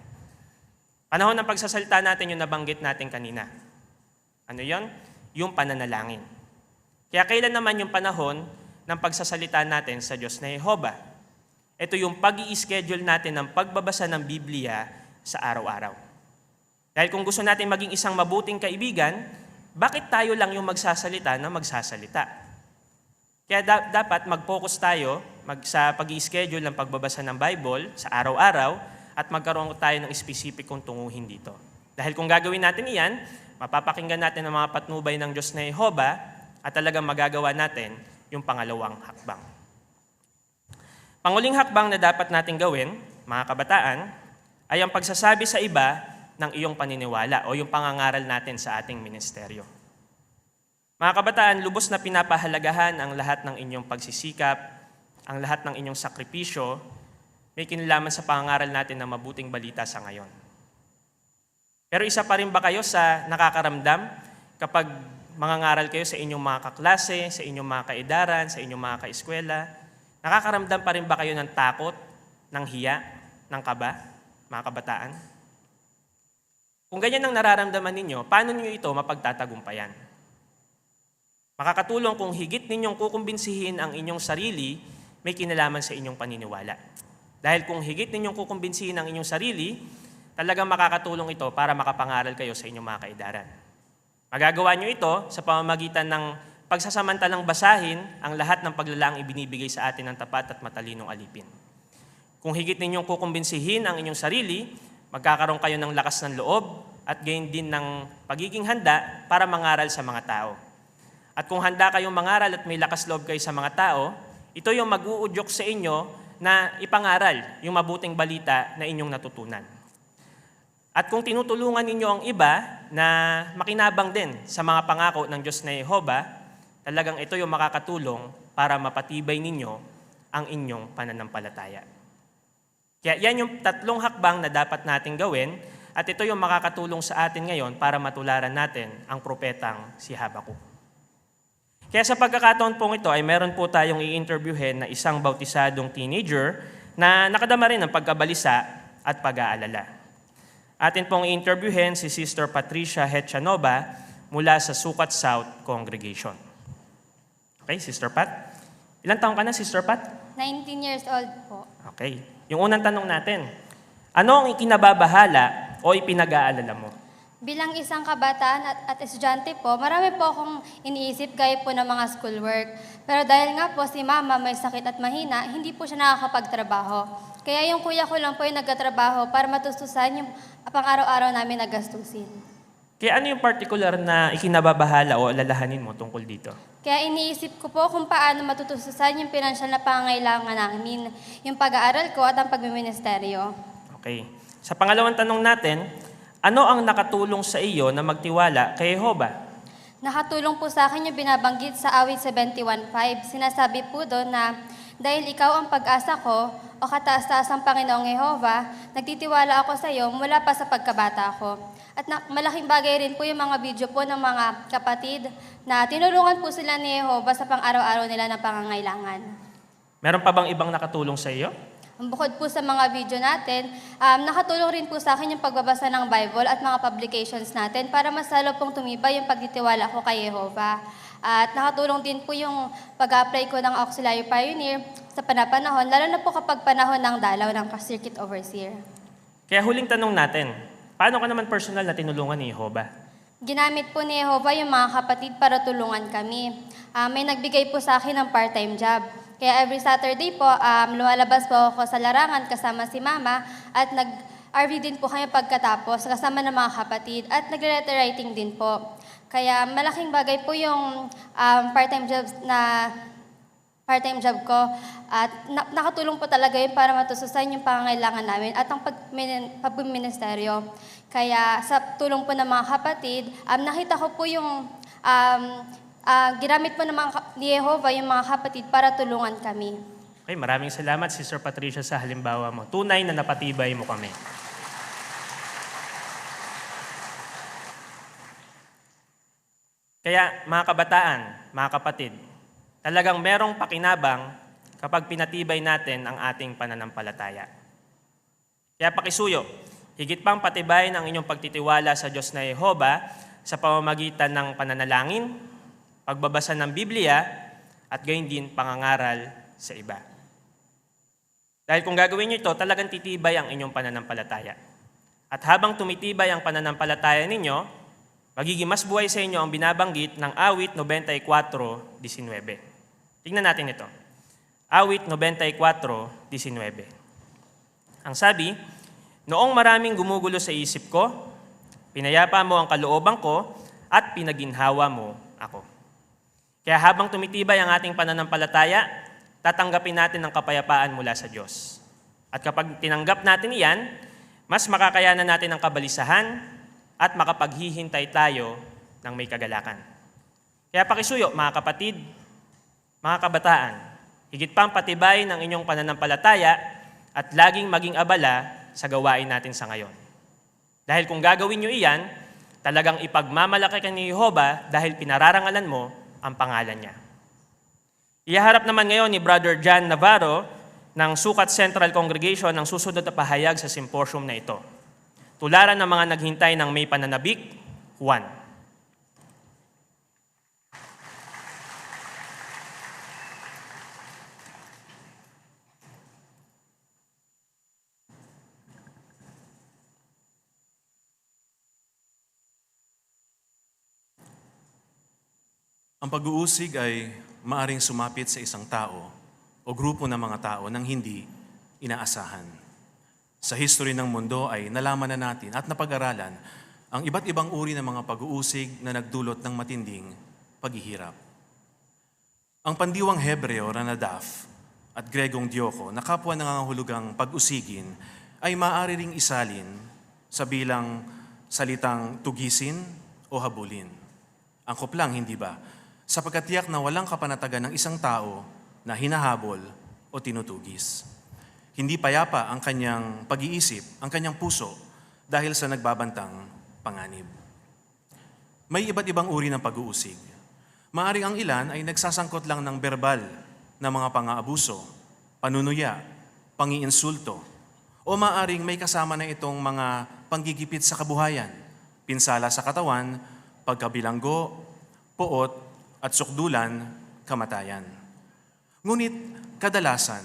Panahon ng pagsasalita natin yung nabanggit natin kanina. Ano yon? Yung pananalangin. Kaya kailan naman yung panahon ng pagsasalita natin sa Diyos na Jehovah? Ito yung pag-i-schedule natin ng pagbabasa ng Biblia sa araw-araw. Dahil kung gusto natin maging isang mabuting kaibigan, bakit tayo lang yung magsasalita na magsasalita? Kaya dapat mag-focus tayo sa pag-i-schedule ng pagbabasa ng Bible sa araw-araw at magkaroon tayo ng espesipikong tunguhin dito. Dahil kung gagawin natin iyan, mapapakinggan natin ang mga patnubay ng Diyos na Jehova at talagang magagawa natin yung pangalawang hakbang. Panguling hakbang na dapat natin gawin, mga kabataan, ay ang pagsasabi sa iba ng iyong paniniwala o yung pangangaral natin sa ating ministeryo. Mga kabataan, lubos na pinapahalagahan ang lahat ng inyong pagsisikap, ang lahat ng inyong sakripisyo, may kinalaman sa pangangaral natin ng mabuting balita sa ngayon. Pero isa pa rin ba kayo sa nakakaramdam kapag mangangaral kayo sa inyong mga kaklase, sa inyong mga kaedaran, sa inyong mga kaeskwela? Nakakaramdam pa rin ba kayo ng takot, ng hiya, ng kaba, mga kabataan? Kung ganyan ang nararamdaman ninyo, paano niyo ito mapagtatagumpayan? Makakatulong kung higit ninyong kukumbinsihin ang inyong sarili, may kinalaman sa inyong paniniwala. Dahil kung higit ninyong kukumbinsihin ang inyong sarili, talagang makakatulong ito para makapangaral kayo sa inyong mga kaedaran. Magagawa nyo ito sa pamamagitan ng pagsasamantalang basahin ang lahat ng paglalaang ibinibigay sa atin ng tapat at matalinong alipin. Kung higit ninyong kukumbinsihin ang inyong sarili, magkakaroon kayo ng lakas ng loob at gayon din ng pagiging handa para mangaral sa mga tao. At kung handa kayong mangaral at may lakas loob kayo sa mga tao, ito yung mag-uudyok sa inyo na ipangaral yung mabuting balita na inyong natutunan. At kung tinutulungan ninyo ang iba na makinabang din sa mga pangako ng Diyos na Jehova, talagang ito yung makakatulong para mapatibay ninyo ang inyong pananampalataya. Kaya yan yung tatlong hakbang na dapat nating gawin at ito yung makakatulong sa atin ngayon para matularan natin ang propetang si Habakuk. Kaya sa pagkakataon pong ito ay meron po tayong i-interviewin na isang bautisadong teenager na nakadama rin ng pagkabalisa at pag-aalala. Atin pong i-interviewin si Sister Patricia Hetchanova mula sa Sukat South Congregation. Okay, Sister Pat? Ilang taong ka na, Sister Pat? 19 years old po. Okay. Yung unang tanong natin, ano ang ikinababahala o ipinag-aalala mo? Bilang isang kabataan at estudyante po, marami po akong iniisip gaya po ng mga schoolwork. Pero dahil nga po si Mama may sakit at mahina, hindi po siya nakakapagtrabaho. Kaya yung kuya ko lang po yung nagkatrabaho para matustusan yung pang-araw-araw namin na gastusin. Kaya ano yung particular na ikinababahala o alalahanin mo tungkol dito? Kaya iniisip ko po kung paano matutustusan yung pinansyal na pangangailangan namin, yung pag-aaral ko at ang pagmiministeryo. Okay. Sa pangalawang tanong natin, ano ang nakatulong sa iyo na magtiwala kay Jehova? Nakatulong po sa akin yung binabanggit sa awit 71.5. Sinasabi po doon na dahil ikaw ang pag-asa ko o kataas-taas ang Panginoong Jehova, nagtitiwala ako sa iyo mula pa sa pagkabata ko. At malaking bagay rin po yung mga video po ng mga kapatid na tinulungan po sila ni Jehova sa pang-araw-araw nila na pangangailangan. Meron pa bang ibang nakatulong sa iyo? Bukod po sa mga video natin, nakatulong rin po sa akin yung pagbabasa ng Bible at mga publications natin para mas lalo pong tumibay yung pagtitiwala ko kay Jehova. At nakatulong din po yung pag-apply ko ng Auxiliary Pioneer sa panahon, lalo na po kapag panahon ng dalaw ng Circuit Overseer. Kaya huling tanong natin, paano ka naman personal na tinulungan ni Jehova? Ginamit po ni Jehova yung mga kapatid para tulungan kami. May nagbigay po sa akin ng part-time job. Kaya every Saturday po, lumalabas po ako sa larangan kasama si Mama at nag-RV din po kami pagkatapos kasama ng mga kapatid at nagre-letter writing din po. Kaya malaking bagay po yung part-time job ko at nakatulong po talaga yun para matustusan yung pangangailangan namin at ang pagministeryo. Kaya sa tulong po ng mga kapatid, nakita ko po yung ginamit po ni Jehova yung mga kapatid para tulungan kami. Okay, maraming salamat, Sister Patricia, sa halimbawa mo. Tunay na napatibay mo kami. Kaya, mga kabataan, mga kapatid, talagang merong pakinabang kapag pinatibay natin ang ating pananampalataya. Kaya pakisuyo, higit pang patibayin ang inyong pagtitiwala sa Diyos na Jehova sa pamamagitan ng pananalangin, pagbabasa ng Biblia, at gayon din pangangaral sa iba. Dahil kung gagawin niyo ito, talagang titibay ang inyong pananampalataya. At habang tumitibay ang pananampalataya ninyo, magiging mas buhay sa inyo ang binabanggit ng awit 94:19. Tingnan natin ito. Awit 94:19. Ang sabi, "Noong maraming gumugulo sa isip ko, pinayapa mo ang kalooban ko at pinaginhawa mo ako." Kaya habang tumitibay ang ating pananampalataya, tatanggapin natin ang kapayapaan mula sa Diyos. At kapag tinanggap natin iyan, mas makakayanan natin ang kabalisahan at makapaghihintay tayo ng may kagalakan. Kaya pakisuyo, mga kapatid, mga kabataan, higit pang patibay ng inyong pananampalataya at laging maging abala sa gawain natin sa ngayon. Dahil kung gagawin nyo iyan, talagang ipagmamalaki ka ni Jehova dahil pinararangalan mo ang pangalan niya. Ihaharap naman ngayon ni Brother John Navarro ng Sukat Central Congregation ang susunod na pahayag sa symposium na ito. Tularan ng mga naghintay ng may pananabik, Juan. Ang pag-uusig ay maaring sumapit sa isang tao o grupo ng mga tao nang hindi inaasahan. Sa history ng mundo ay nalaman na natin at napag-aralan ang iba't ibang uri ng mga pag-uusig na nagdulot ng matinding paghihirap. Ang pandiwang Hebreo na Nadaf at Gregong Dioko na kapwa nangangahulugang pag-usigin ay maaari ring isalin sa bilang salitang tugisin o habulin. Ang kuplang, hindi ba? Sapagkat tiyak na walang kapanatagan ng isang tao na hinahabol o tinutugis. Hindi payapa ang kanyang pag-iisip, ang kanyang puso dahil sa nagbabantang panganib. May iba't ibang uri ng pag-uusig. Maaring ang ilan ay nagsasangkot lang ng verbal na mga pang-aabuso, panunuya, pangiinsulto, o maaring may kasama na itong mga panggigipit sa kabuhayan, pinsala sa katawan, pagkabilanggo, puot, at sukdulan, kamatayan. Ngunit kadalasan,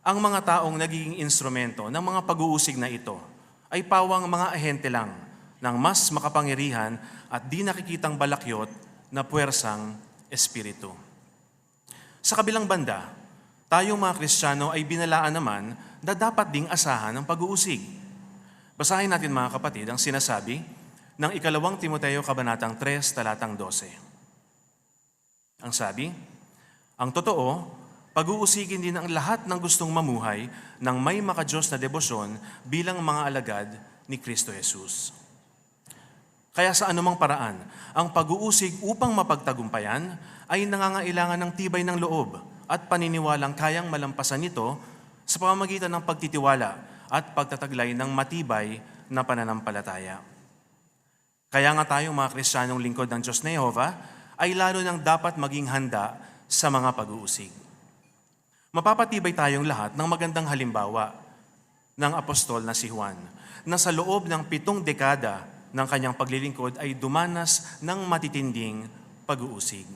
ang mga taong nagiging instrumento ng mga pag-uusig na ito ay pawang mga ahente lang ng mas makapangyarihan at di nakikitang balakyot na puwersang espiritu. Sa kabilang banda, tayong mga Kristiyano ay binalaan naman na dapat ding asahan ng pag-uusig. Basahin natin mga kapatid ang sinasabi ng 2 Timoteo Kabanatang 3, talatang 12. Ang sabi, ang totoo, pag-uusigin din ang lahat ng gustong mamuhay ng may makadiyos na debosyon bilang mga alagad ni Kristo Jesus. Kaya sa anumang paraan, ang pag-uusig upang mapagtagumpayan ay nangangailangan ng tibay ng loob at paniniwalang kayang malampasan ito sa pamamagitan ng pagtitiwala at pagtataglay ng matibay na pananampalataya. Kaya nga tayong mga Kristiyanong lingkod ng Diyos na Yehova ay lalo nang dapat maging handa sa mga pag-uusig. Mapapatibay tayong lahat ng magandang halimbawa ng apostol na si Juan, na sa loob ng 7 dekada ng kanyang paglilingkod ay dumanas ng matitinding pag-uusig.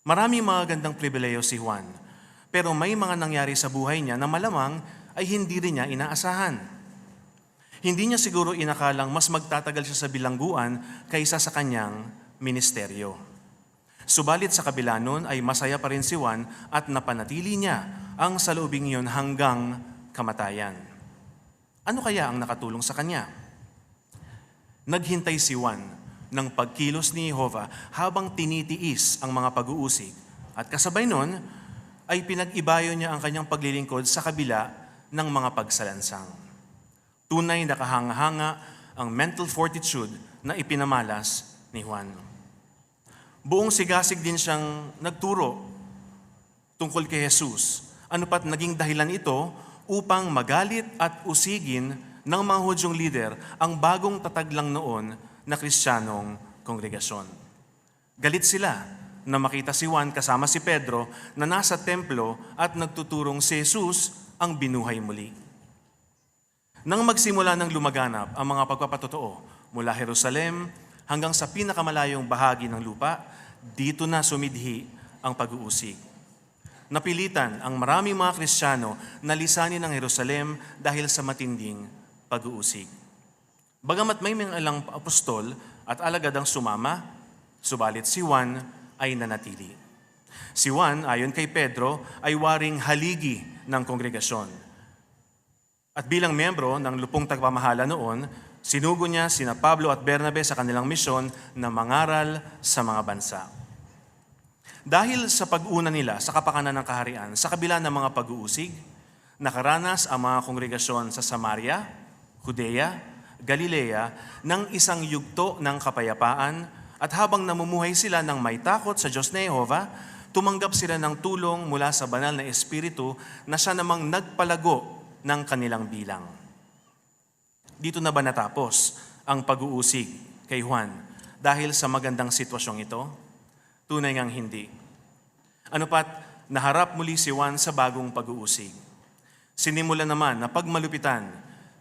Maraming mga gandang pribileyo si Juan, pero may mga nangyari sa buhay niya na malamang ay hindi rin niya inaasahan. Hindi niya siguro inakalang mas magtatagal siya sa bilangguan kaysa sa kanyang ministeryo. Subalit sa kabila nun ay masaya pa rin si Juan at napanatili niya ang saloobing yun hanggang kamatayan. Ano kaya ang nakatulong sa kanya? Naghintay si Juan ng pagkilos ni Jehova habang tinitiis ang mga pag-uusig at kasabay nun ay pinag-ibayo niya ang kanyang paglilingkod sa kabila ng mga pagsalansang. Tunay na kahanga-hanga ang mental fortitude na ipinamalas ni Juan. Buong sigasig din siyang nagturo tungkol kay Jesus. Ano pat naging dahilan ito upang magalit at usigin ng mga Hudyong leader ang bagong tataglang noon na Kristiyanong kongregasyon. Galit sila na makita si Juan kasama si Pedro na nasa templo at nagtuturong si Jesus ang binuhay muli. Nang magsimula ng lumaganap ang mga pagpapatotoo mula Jerusalem hanggang sa pinakamalayong bahagi ng lupa, dito na sumidhi ang pag-uusig. Napilitan ang maraming mga Kristiyano na lisanin ang Jerusalem dahil sa matinding pag-uusig. Bagamat may mga ilang apostol at alagad ang sumama, subalit si Juan ay nanatili. Si Juan, ayon kay Pedro, ay waring haligi ng kongregasyon. At bilang miyembro ng lupong tagpamahala noon, sinugo niya sina Pablo at Bernabe sa kanilang misyon na mangaral sa mga bansa. Dahil sa pag-una nila sa kapakanan ng kaharian, sa kabila ng mga pag-uusig, nakaranas ang mga kongregasyon sa Samaria, Judea, Galilea ng isang yugto ng kapayapaan at habang namumuhay sila ng may takot sa Diyos na Jehova, tumanggap sila ng tulong mula sa banal na Espiritu na siya namang nagpalago ng kanilang bilang. Dito na ba natapos ang pag-uusig kay Juan dahil sa magandang sitwasyong ito? Tunay ngang hindi. Ano pat, naharap muli si Juan sa bagong pag-uusig. Sinimula naman na pagmalupitan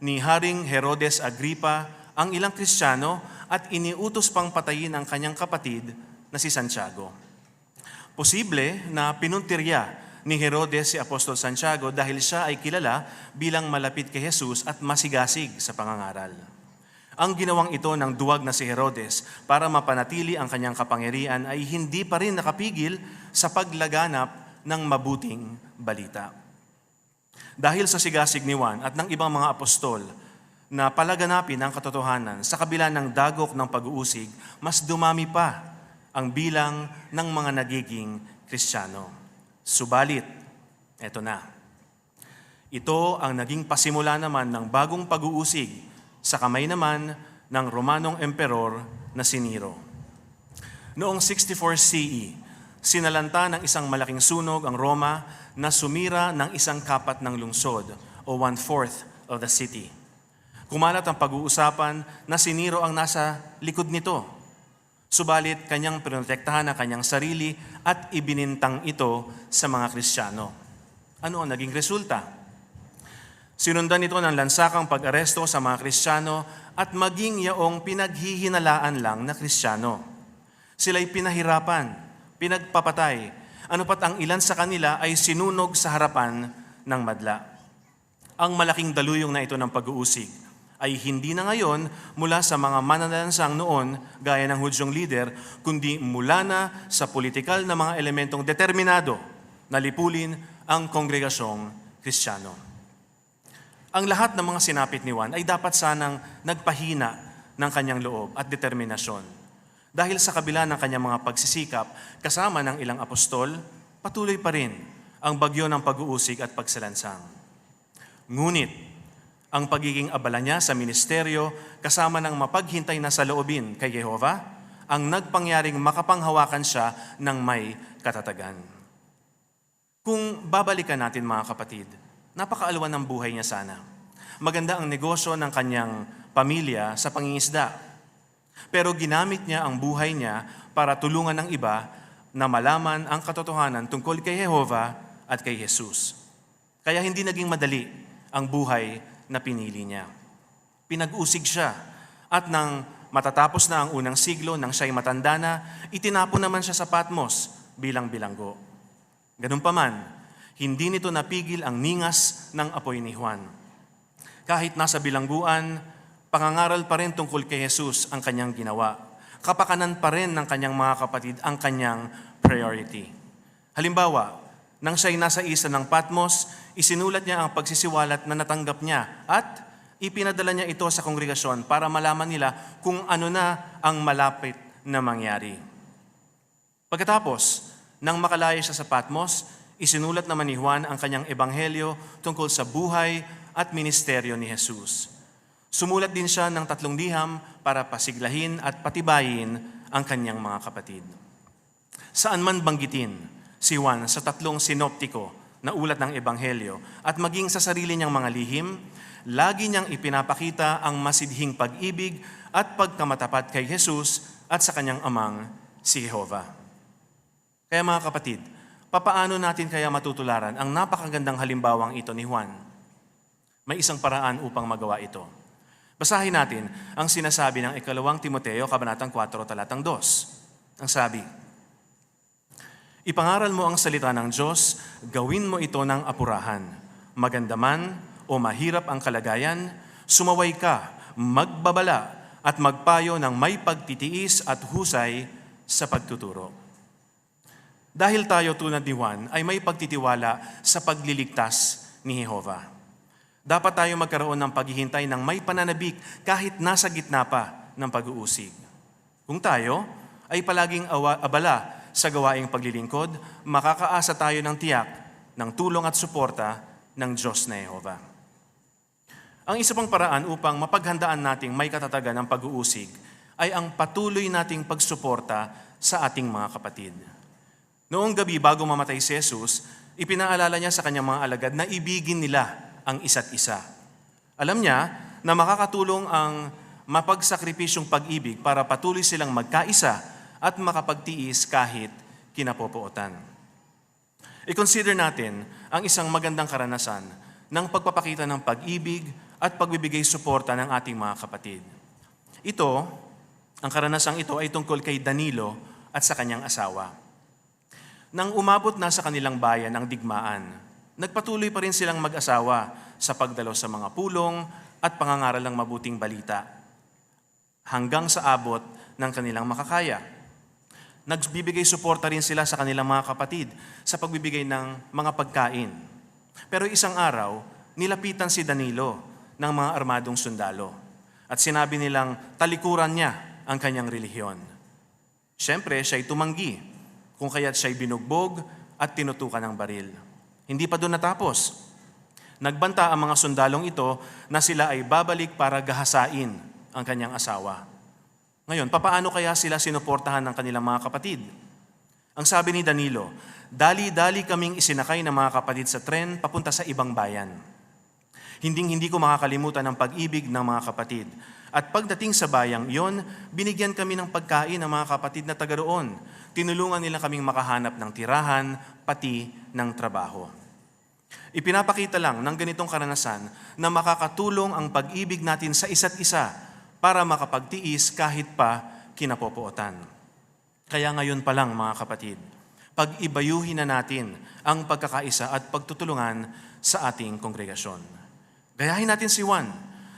ni Haring Herodes Agripa ang ilang Kristiyano at iniutos pang patayin ang kanyang kapatid na si Santiago. Posible na pinuntirya ni Herodes si Apostol Santiago dahil siya ay kilala bilang malapit kay Jesus at masigasig sa pangangaral. Ang ginawang ito ng duwag na si Herodes para mapanatili ang kanyang kapangyarihan ay hindi pa rin nakapigil sa paglaganap ng mabuting balita. Dahil sa sigasig ni Juan at ng ibang mga apostol na palaganapin ang katotohanan sa kabila ng dagok ng pag-uusig, mas dumami pa ang bilang ng mga nagiging Kristiyano. Subalit, eto na. Ito ang naging pasimula naman ng bagong pag-uusig sa kamay naman ng Romanong emperor na si Nero. Noong 64 CE, sinalanta ng isang malaking sunog ang Roma na sumira ng isang kapat ng lungsod o 1/4 of the city. Kumalat ang pag-uusapan na si Nero ang nasa likod nito. Subalit kanyang pinotektahan ang kanyang sarili at ibinintang ito sa mga Kristiyano. Ano ang naging resulta? Sinundan ito ng lansakang pag-aresto sa mga Kristiyano at maging yaong pinaghihinalaan lang na Kristiyano. Sila'y pinahirapan, pinagpapatay, ano pat ang ilan sa kanila ay sinunog sa harapan ng madla. Ang malaking daluyong na ito ng pag-uusig ay hindi na ngayon mula sa mga mananalansang noon gaya ng Hudyong leader, kundi mula na sa politikal na mga elementong determinado na lipulin ang kongregasyong Kristiyano. Ang lahat ng mga sinapit ni Juan ay dapat sanang nagpahina ng kanyang loob at determinasyon. Dahil sa kabila ng kanyang mga pagsisikap, kasama ng ilang apostol, patuloy pa rin ang bagyo ng pag-uusig at pagsalansang. Ngunit, ang pagiging abala niya sa ministeryo kasama ng mapaghintay na sa loobin kay Jehova, ang nagpangyaring makapanghawakan siya ng may katatagan. Kung babalikan natin mga kapatid, napakaalawan ng buhay niya sana. Maganda ang negosyo ng kanyang pamilya sa pangingisda. Pero ginamit niya ang buhay niya para tulungan ng iba na malaman ang katotohanan tungkol kay Jehova at kay Jesus. Kaya hindi naging madali ang buhay na pinili niya. Pinag-usig siya at nang matatapos na ang unang siglo nang siya'y matanda na, itinapon naman siya sa Patmos bilang bilanggo. Ganun pa man, hindi nito napigil ang ningas ng apoy ni Juan. Kahit nasa bilangguan, pangangaral pa rin tungkol kay Jesus ang kanyang ginawa. Kapakanan pa rin ng kanyang mga kapatid ang kanyang priority. Halimbawa, nang siya'y nasa isa ng Patmos, isinulat niya ang pagsisiwalat na natanggap niya at ipinadala niya ito sa kongregasyon para malaman nila kung ano na ang malapit na mangyari. Pagkatapos, nang makalaya siya sa Patmos, isinulat naman ni Juan ang kanyang ebanghelyo tungkol sa buhay at ministeryo ni Jesus. Sumulat din siya ng 3 liham para pasiglahin at patibayin ang kanyang mga kapatid. Saan man banggitin si Juan sa 3 sinoptiko na ulat ng ebanghelyo at maging sa sarili niyang mga lihim, lagi niyang ipinapakita ang masidhing pag-ibig at pagkamatapat kay Jesus at sa kanyang amang si Jehova. Kaya mga kapatid, papaano natin kaya matutularan ang napakagandang halimbawang ito ni Juan? May isang paraan upang magawa ito. Basahin natin ang sinasabi ng 2 Timoteo, Kabanatang 4, Talatang 2. Ang sabi, ipangaral mo ang salita ng Diyos, gawin mo ito ng apurahan. Maganda man o mahirap ang kalagayan, sumaway ka, magbabala at magpayo ng may pagtitiis at husay sa pagtuturo. Dahil tayo tulad ni Juan ay may pagtitiwala sa pagliligtas ni Jehovah. Dapat tayo magkaroon ng paghihintay ng may pananabik kahit nasa gitna pa ng pag-uusig. Kung tayo ay palaging abala sa gawaing paglilingkod, makakaasa tayo ng tiyak ng tulong at suporta ng Diyos na Jehovah. Ang isa pang paraan upang mapaghandaan nating may katatagan ng pag-uusig ay ang patuloy nating pagsuporta sa ating mga kapatid. Noong gabi bago mamatay si Jesus, ipinaalala niya sa kanyang mga alagad na ibigin nila ang isa't isa. Alam niya na makakatulong ang mapagsakripisyong pag-ibig para patuloy silang magkaisa at makapagtiis kahit kinapopootan. I-consider natin ang isang magandang karanasan ng pagpapakita ng pag-ibig at pagbibigay suporta ng ating mga kapatid. Ang karanasang ito ay tungkol kay Danilo at sa kanyang asawa. Nang umabot na sa kanilang bayan ang digmaan, nagpatuloy pa rin silang mag-asawa sa pagdalo sa mga pulong at pangangaral ng mabuting balita hanggang sa abot ng kanilang makakaya. Nagbibigay suporta rin sila sa kanilang mga kapatid sa pagbibigay ng mga pagkain. Pero isang araw, nilapitan si Danilo ng mga armadong sundalo at sinabi nilang talikuran niya ang kanyang relihiyon. Siyempre, siya'y tumanggi, kung kaya't siya'y binugbog at tinutukan ng baril. Hindi pa doon natapos. Nagbanta ang mga sundalong ito na sila ay babalik para gahasain ang kanyang asawa. Ngayon, papaano kaya sila sinuportahan ng kanilang mga kapatid? Ang sabi ni Danilo, dali-dali kaming isinakay ng mga kapatid sa tren papunta sa ibang bayan. Hindi ko makakalimutan ang pag-ibig ng mga kapatid. At pagdating sa bayang iyon, binigyan kami ng pagkain ng mga kapatid na taga roon. Tinulungan nila kaming makahanap ng tirahan, pati ng trabaho. Ipinapakita lang ng ganitong karanasan na makakatulong ang pag-ibig natin sa isa't isa para makapagtiis kahit pa kinapopootan. Kaya ngayon pa lang mga kapatid, pag-ibayuhin na natin ang pagkakaisa at pagtutulungan sa ating kongregasyon. Gayahin natin si Juan,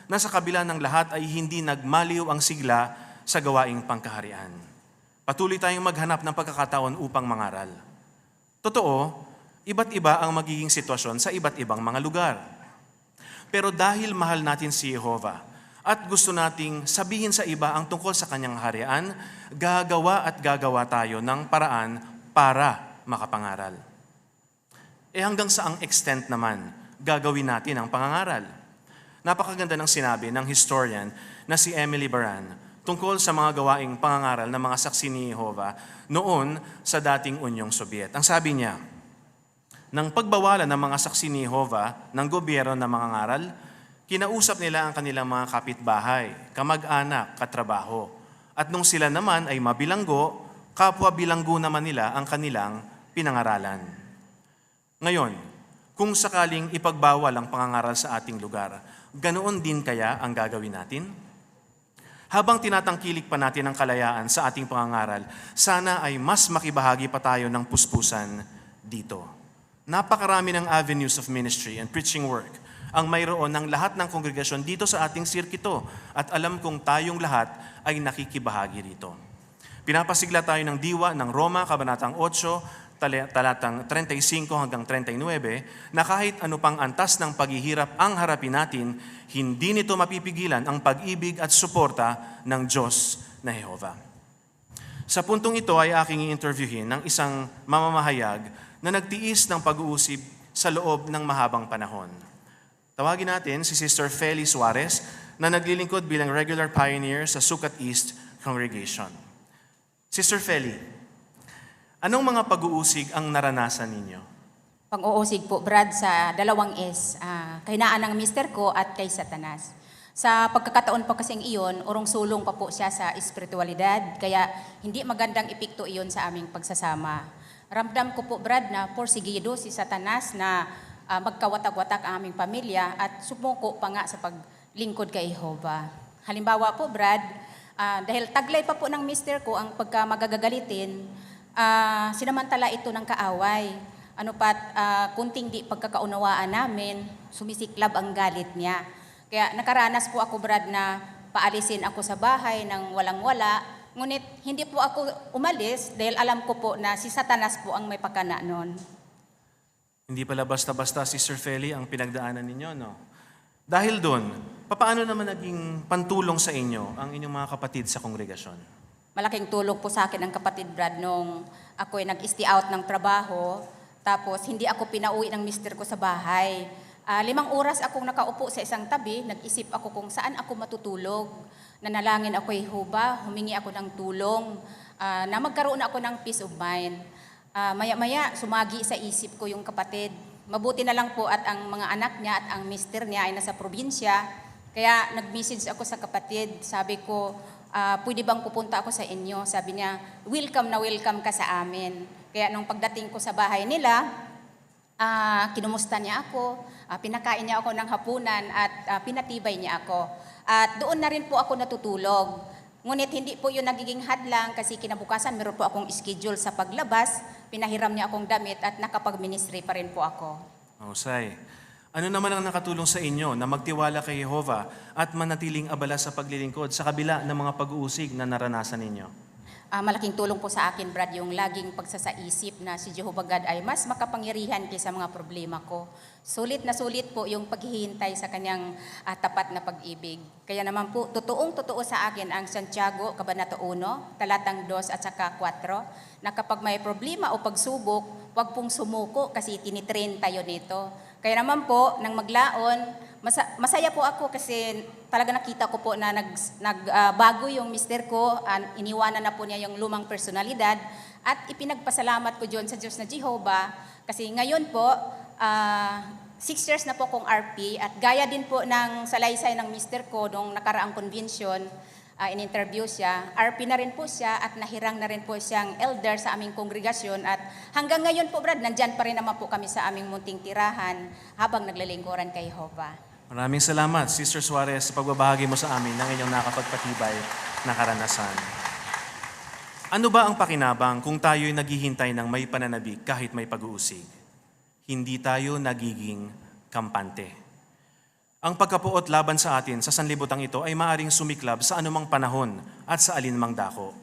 na sa kabila ng lahat ay hindi nagmaliw ang sigla sa gawaing pangkaharian. Patuloy tayong maghanap ng pagkakataon upang mangaral. Totoo, iba't iba ang magiging sitwasyon sa iba't ibang mga lugar. Pero dahil mahal natin si Jehovah at gusto nating sabihin sa iba ang tungkol sa kanyang harian, gagawa tayo ng paraan para makapangaral. Hanggang saang extent naman gagawin natin ang pangangaral? Napakaganda ng sinabi ng historian na si Emily Baran tungkol sa mga gawaing pangangaral ng mga saksi ni Jehovah noon sa dating Unyong Soviet. Ang sabi niya, nang pagbawalan ng mga saksi ni Jehovah ng gobyerno ng mga ngaral, kinausap nila ang kanilang mga kapitbahay, kamag-anak, katrabaho. At nung sila naman ay mabilanggo, kapwa bilanggo naman nila ang kanilang pinangaralan. Ngayon, kung sakaling ipagbawal ang pangangaral sa ating lugar, ganoon din kaya ang gagawin natin? Habang tinatangkilik pa natin ang kalayaan sa ating pangangaral, sana ay mas makibahagi pa tayo ng puspusan dito. Napakarami ng avenues of ministry and preaching work ang mayroon ng lahat ng kongregasyon dito sa ating sirkito at alam kong tayong lahat ay nakikibahagi rito. Pinapasigla tayo ng diwa ng Roma, Kabanatang 8, talatang 35 hanggang 39, na kahit ano pang antas ng paghihirap ang harapin natin, hindi nito mapipigilan ang pag-ibig at suporta ng Diyos na Jehovah. Sa puntong ito ay aking i-interviewin ng isang mamamahayag na nagtiis ng pag-uusig sa loob ng mahabang panahon. Tawagin natin si Sister Feli Suarez na naglilingkod bilang regular pioneer sa Sucat East Congregation. Sister Feli, anong mga pag-uusig ang naranasan ninyo? Pag-uusig po, Brad, sa 2 S, kahinaan ng mister ko at kay Satanas. Sa pagkakataon po kasing iyon, urong sulong pa po siya sa espiritualidad, kaya hindi magandang epekto iyon sa aming pagsasama. Ramdam ko po, Brad, na porsigido si Satanas na magkawatak-watak ang aming pamilya at sumuko pa nga sa paglingkod kay Jehovah. Halimbawa po, Brad, dahil taglay pa po ng mister ko ang pagka magagagalitin, sinamantala ito ng kaaway. Kunting di pagkakaunawaan namin, sumisiklab ang galit niya. Kaya nakaranas po ako, Brad, na paalisin ako sa bahay ng walang-wala Ngunit hindi po ako umalis dahil alam ko po na si Satanas po ang may pagkana noon. Hindi pala basta-basta, Sister Feli, ang pinagdaanan ninyo, no? Dahil doon, paano naman naging pantulong sa inyo ang inyong mga kapatid sa kongregasyon? Malaking tulong po sa akin ang kapatid Brad nung ako ay nag-stay out ng trabaho, tapos hindi ako pinauwi ng mister ko sa bahay. 5 oras akong nakaupo sa isang tabi, nag-isip ako kung saan ako matutulog. Nanalangin ako kay Jehova, humingi ako ng tulong, na magkaroon ako ng peace of mind. Maya-maya, sumagi sa isip ko yung kapatid. Mabuti na lang po at ang mga anak niya at ang mister niya ay nasa probinsya. Kaya nag-message ako sa kapatid, sabi ko, pwede bang pupunta ako sa inyo? Sabi niya, welcome na welcome ka sa amin. Kaya nung pagdating ko sa bahay nila, kinumusta niya ako, pinakain niya ako ng hapunan at pinatibay niya ako. At doon na rin po ako natutulog. Ngunit hindi po yun nagiging hadlang kasi kinabukasan meron po akong schedule sa paglabas, pinahiram niya akong damit at nakapag-ministry pa rin po ako. Mahusay. Ano naman ang nakatulong sa inyo na magtiwala kay Jehova at manatiling abala sa paglilingkod sa kabila ng mga pag-uusig na naranasan ninyo? Malaking tulong po sa akin, Brad, yung laging pagsasaisip na si Jehovah God ay mas makapangyarihan kaysa mga problema ko. Sulit na sulit po yung paghihintay sa kanyang tapat na pag-ibig. Kaya naman po, totoong-totoo sa akin ang Santiago, Kabanata 1, talatang 2 at saka 4, na kapag may problema o pagsubok, huwag pong sumuko kasi tinitrain tayo nito. Kaya naman po, nang maglaon, masaya po ako kasi talaga nakita ko po na nagbago yung mister ko, iniwanan na po niya yung lumang personalidad at ipinagpasalamat ko diyon sa Diyos na Jehovah kasi ngayon po 6 years na po kong RP at gaya din po ng salaysay ng mister ko nung nakaraang convention, in-interview siya, RP na rin po siya at nahirang na rin po siyang elder sa aming kongregasyon at hanggang ngayon po, Brad, nandyan pa rin naman po kami sa aming munting tirahan habang naglalingkuran kay Jehovah. Maraming salamat, Sister Suarez, sa pagbabahagi mo sa amin ng inyong nakapagpatibay na karanasan. Ano ba ang pakinabang kung tayo'y naghihintay ng may pananabik kahit may pag-uusig? Hindi tayo nagiging kampante. Ang pagkapuot laban sa atin sa sanlibutan ito ay maaring sumiklab sa anumang panahon at sa alinmang dako.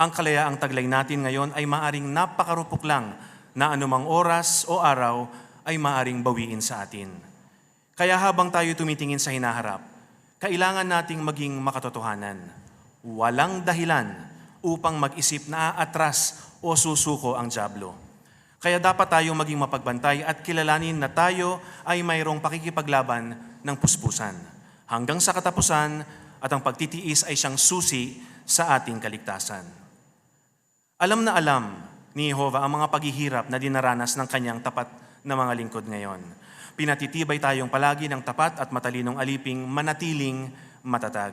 Ang kalayaang taglay natin ngayon ay maaring napakarupok lang na anumang oras o araw ay maaring bawiin sa atin. Kaya habang tayo tumitingin sa hinaharap, kailangan nating maging makatotohanan. Walang dahilan upang mag-isip na aatras o susuko ang dyablo. Kaya dapat tayong maging mapagbantay at kilalanin na tayo ay mayroong pakikipaglaban ng puspusan hanggang sa katapusan at ang pagtitiis ay siyang susi sa ating kaligtasan. Alam na alam ni Jehovah ang mga paghihirap na dinaranas ng kanyang tapat na mga lingkod ngayon. Pinatitibay tayong palagi ng tapat at matalinong aliping manatiling matatag.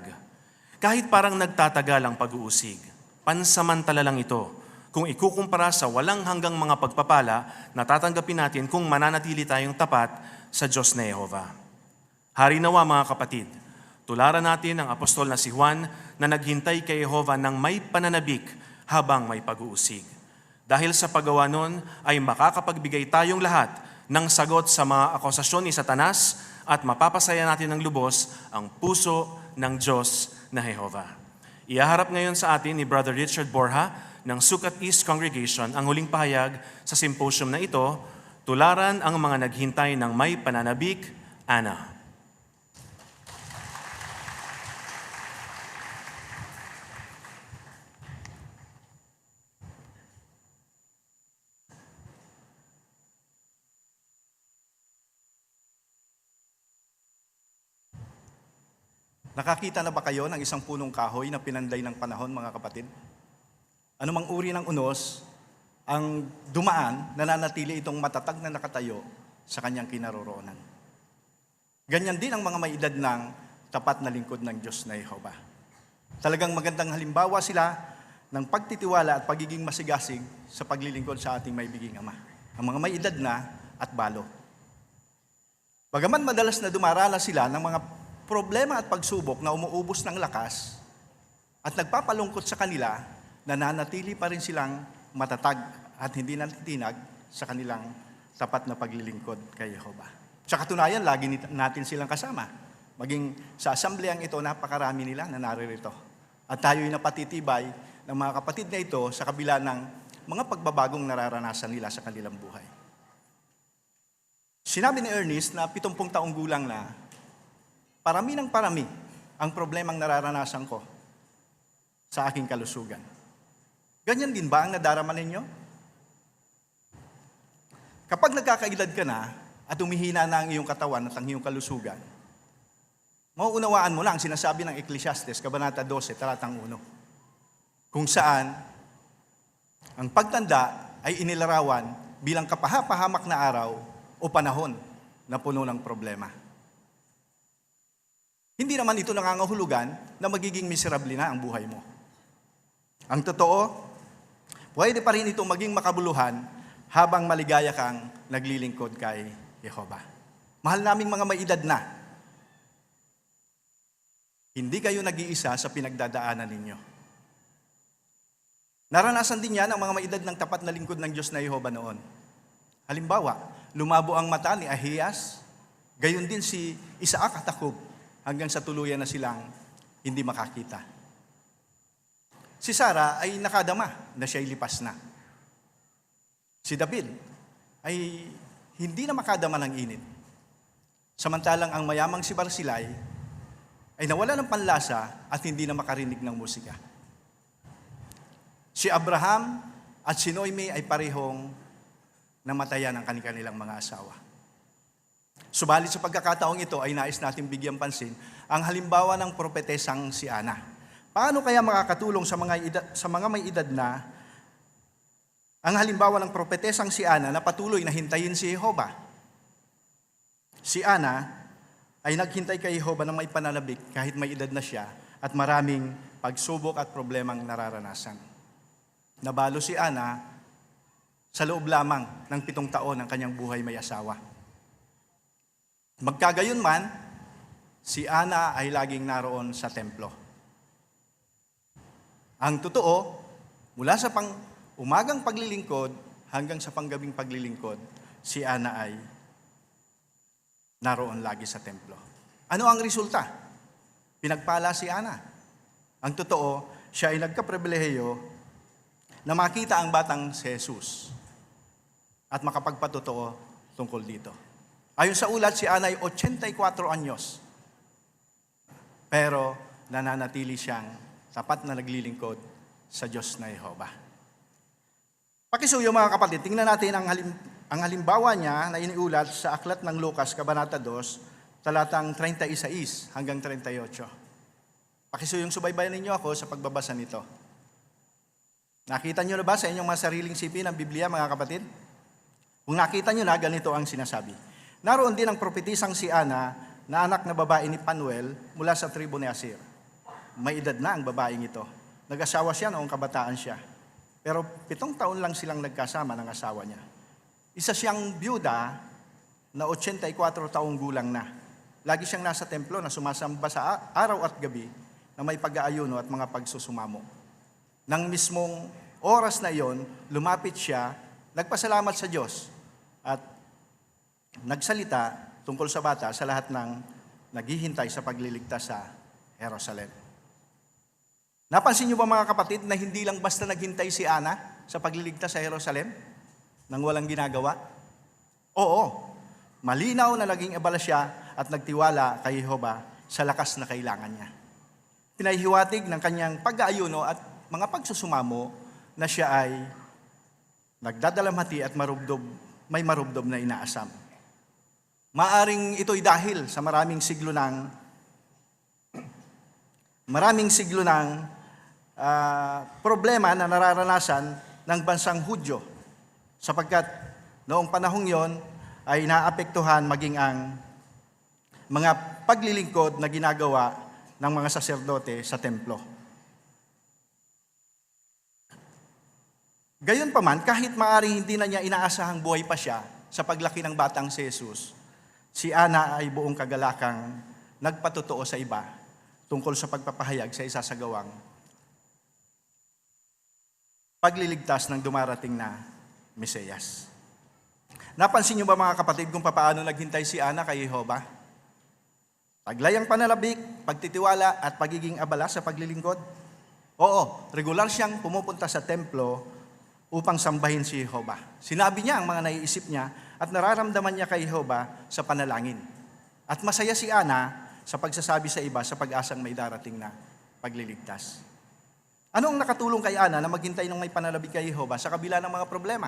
Kahit parang nagtatagal ang pag-uusig, pansamantala lang ito kung ikukumpara sa walang hanggang mga pagpapala na tatanggapin natin kung mananatili tayong tapat sa Diyos na Jehovah. Hari nawa mga kapatid, tularan natin ang apostol na si Juan na naghintay kay Jehovah ng may pananabik habang may pag-uusig. Dahil sa paggawa nun ay makakapagbigay tayong lahat ng sagot sa mga akusasyon ni Satanas at mapapasaya natin ng lubos ang puso ng Diyos na Jehovah. Ihaharap ngayon sa atin ni Brother Richard Borja ng Sukat East Congregation ang huling pahayag sa symposium na ito, tularan ang mga naghintay ng may pananabik, Ana. Nakakita na ba kayo ng isang punong kahoy na pinanday ng panahon, mga kapatid? Anumang uri ng unos, ang dumaan, nananatili itong matatag na nakatayo sa kanyang kinaroroonan. Ganyan din ang mga may edad ng tapat na lingkod ng Diyos na Jehovah. Talagang magandang halimbawa sila ng pagtitiwala at pagiging masigasig sa paglilingkod sa ating maibiging Ama. Ang mga may edad na at balo. Bagaman madalas na dumaranas sila ng mga problema at pagsubok na umuubos ng lakas at nagpapalungkot sa kanila, nananatili pa rin silang matatag at hindi natitinag sa kanilang tapat na paglilingkod kay Jehovah. Sa katunayan, lagi natin silang kasama. Maging sa asambleyang ito, napakarami nila na naririto. At tayo'y napatitibay ng mga kapatid na ito sa kabila ng mga pagbabagong nararanasan nila sa kanilang buhay. Sinabi ni Ernest na 70 taong gulang na, parami ng parami ang problemang nararanasan ko sa aking kalusugan. Ganyan din ba ang nadarama ninyo? Kapag nagkakaedad ka na at umihina na ang iyong katawan at ang iyong kalusugan, mauunawaan mo na ang sinasabi ng Ecclesiastes, Kabanata 12, talatang 1, kung saan ang pagtanda ay inilarawan bilang kapahapahamak na araw o panahon na puno ng problema. Hindi naman ito nangangahulugan na magiging miserable na ang buhay mo. Ang totoo, pwede pa rin itong maging makabuluhan habang maligaya kang naglilingkod kay Yehova. Mahal naming mga may edad na, hindi kayo nag-iisa sa pinagdadaanan ninyo. Naranasan din yan ang mga may edad ng tapat na lingkod ng Diyos na Yehova noon. Halimbawa, lumabo ang mata ni Ahias, gayon din si Isaac at Jacob, hanggang sa tuluyan na silang hindi makakita. Si Sarah ay nakadama na siya'y lipas na. Si David ay hindi na makadama ng init. Samantalang ang mayamang si Barsilay ay nawala ng panlasa at hindi na makarinig ng musika. Si Abraham at si Noemi ay parehong namatayan ang kanilang mga asawa. Subalit sa pagkakataong ito ay nais natin bigyang pansin ang halimbawa ng propetesang si Ana. Paano kaya makakatulong sa mga may edad na ang halimbawa ng propetesang si Ana na patuloy na hintayin si Jehova? Si Ana ay naghintay kay Jehova ng may pananabik kahit may edad na siya at maraming pagsubok at problemang nararanasan. Nabalo si Ana sa loob lamang ng 7 taon ng kanyang buhay may asawa. Magkagayon man, si Ana ay laging naroon sa templo. Ang totoo, mula sa umagang paglilingkod hanggang sa panggabing paglilingkod, si Ana ay naroon lagi sa templo. Ano ang resulta? Pinagpala si Ana. Ang totoo, siya ay nagkapribilehiyo na makita ang batang si Jesus at makapagpatotoo tungkol dito. Ayon sa ulat, si Ana ay 84 anyos. Pero nananatili siyang tapat na naglilingkod sa Diyos na Yehova. Pakisuyo mga kapatid, tingnan natin ang halimbawa niya na iniulat sa aklat ng Lucas, Kabanata 2, talatang 36 hanggang 38. Pakisuyong subaybayan ninyo ako sa pagbabasa nito. Nakita niyo na ba sa inyong mga sariling sipin ang Biblia, mga kapatid? Kung nakita niyo na, ganito ang sinasabi. Naroon din ang propetisang si Ana na anak na babae ni Panuel mula sa tribo ni Aser. May edad na ang babaeng ito. Nag-asawa siya noong kabataan siya. Pero 7 taon lang silang nagkasama ng asawa niya. Isa siyang byuda na 84 taong gulang na. Lagi siyang nasa templo na sumasamba sa araw at gabi na may pag-aayuno at mga pagsusumamo. Nang mismong oras na iyon, lumapit siya, nagpasalamat sa Diyos at nagsalita tungkol sa bata sa lahat ng naghihintay sa pagliligtas sa Jerusalem. Napansin niyo ba mga kapatid na hindi lang basta naghintay si Ana sa pagliligtas sa Jerusalem nang walang ginagawa? Oo, malinaw na naging abala siya at nagtiwala kay Jehova sa lakas na kailangan niya. Pinahihiwatig ng kanyang pag-aayuno at mga pagsusumamo na siya ay nagdadalamhati at may marubdob na inaasam. Maaring ito'y dahil sa maraming siglo ng problema na nararanasan ng bansang Hudyo, sapagkat noong panahong yon ay naapektuhan maging ang mga paglilingkod na ginagawa ng mga saserdote sa templo. Gayon pa man, kahit maaring hindi na niya inaasahang buhay pa siya sa paglaki ng batang si Jesus, si Ana ay buong kagalakang nagpatotoo sa iba tungkol sa pagpapahayag sa isasagawang pagliligtas ng dumarating na Mesiyas. Napansin niyo ba mga kapatid kung paano naghintay si Ana kay Jehova? Taglayang panalabik, pagtitiwala at pagiging abala sa paglilingkod. Oo, regular siyang pumupunta sa templo upang sambahin si Jehovah. Sinabi niya ang mga naiisip niya at nararamdaman niya kay Jehovah sa panalangin. At masaya si Ana sa pagsasabi sa iba sa pag-asang may darating na pagliligtas. Ano ang nakatulong kay Ana na maghintay ng may panalabig kay Jehovah sa kabila ng mga problema?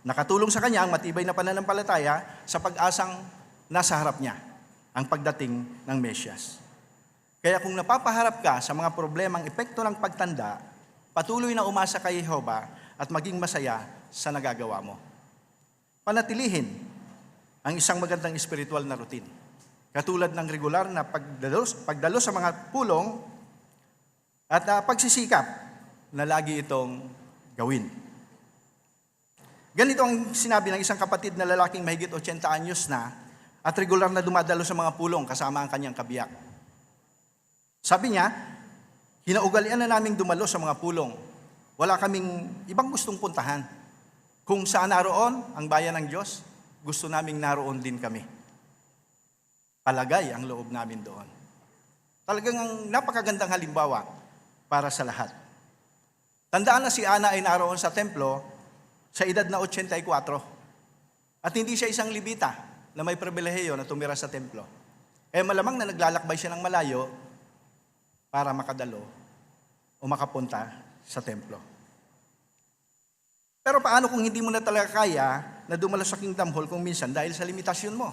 Nakatulong sa kanya ang matibay na pananampalataya sa pag-asang nasa harap niya, ang pagdating ng Mesyas. Kaya kung napapaharap ka sa mga problemang epekto ng pagtanda, patuloy na umasa kay Jehovah at maging masaya sa nagagawa mo. Panatilihin ang isang magandang espiritual na routine. Katulad ng regular na pagdalo sa mga pulong at pagsisikap na lagi itong gawin. Ganito ang sinabi ng isang kapatid na lalaking mahigit 80 anyos na at regular na dumadalo sa mga pulong kasama ang kanyang kabiyak. Sabi niya, hinaugalian na naming dumalo sa mga pulong. Wala kaming ibang gustong puntahan. Kung saan naroon ang bayan ng Diyos, gusto naming naroon din kami. Palagay ang loob namin doon. Talagang ang napakagandang halimbawa para sa lahat. Tandaan na si Ana ay naroon sa templo sa edad na 84. At hindi siya isang libita na may pribilehiyo na tumira sa templo. Malamang na naglalakbay siya ng malayo para makadalo o makapunta sa templo. Pero paano kung hindi mo na talaga kaya na dumalo sa Kingdom Hall kung minsan dahil sa limitasyon mo?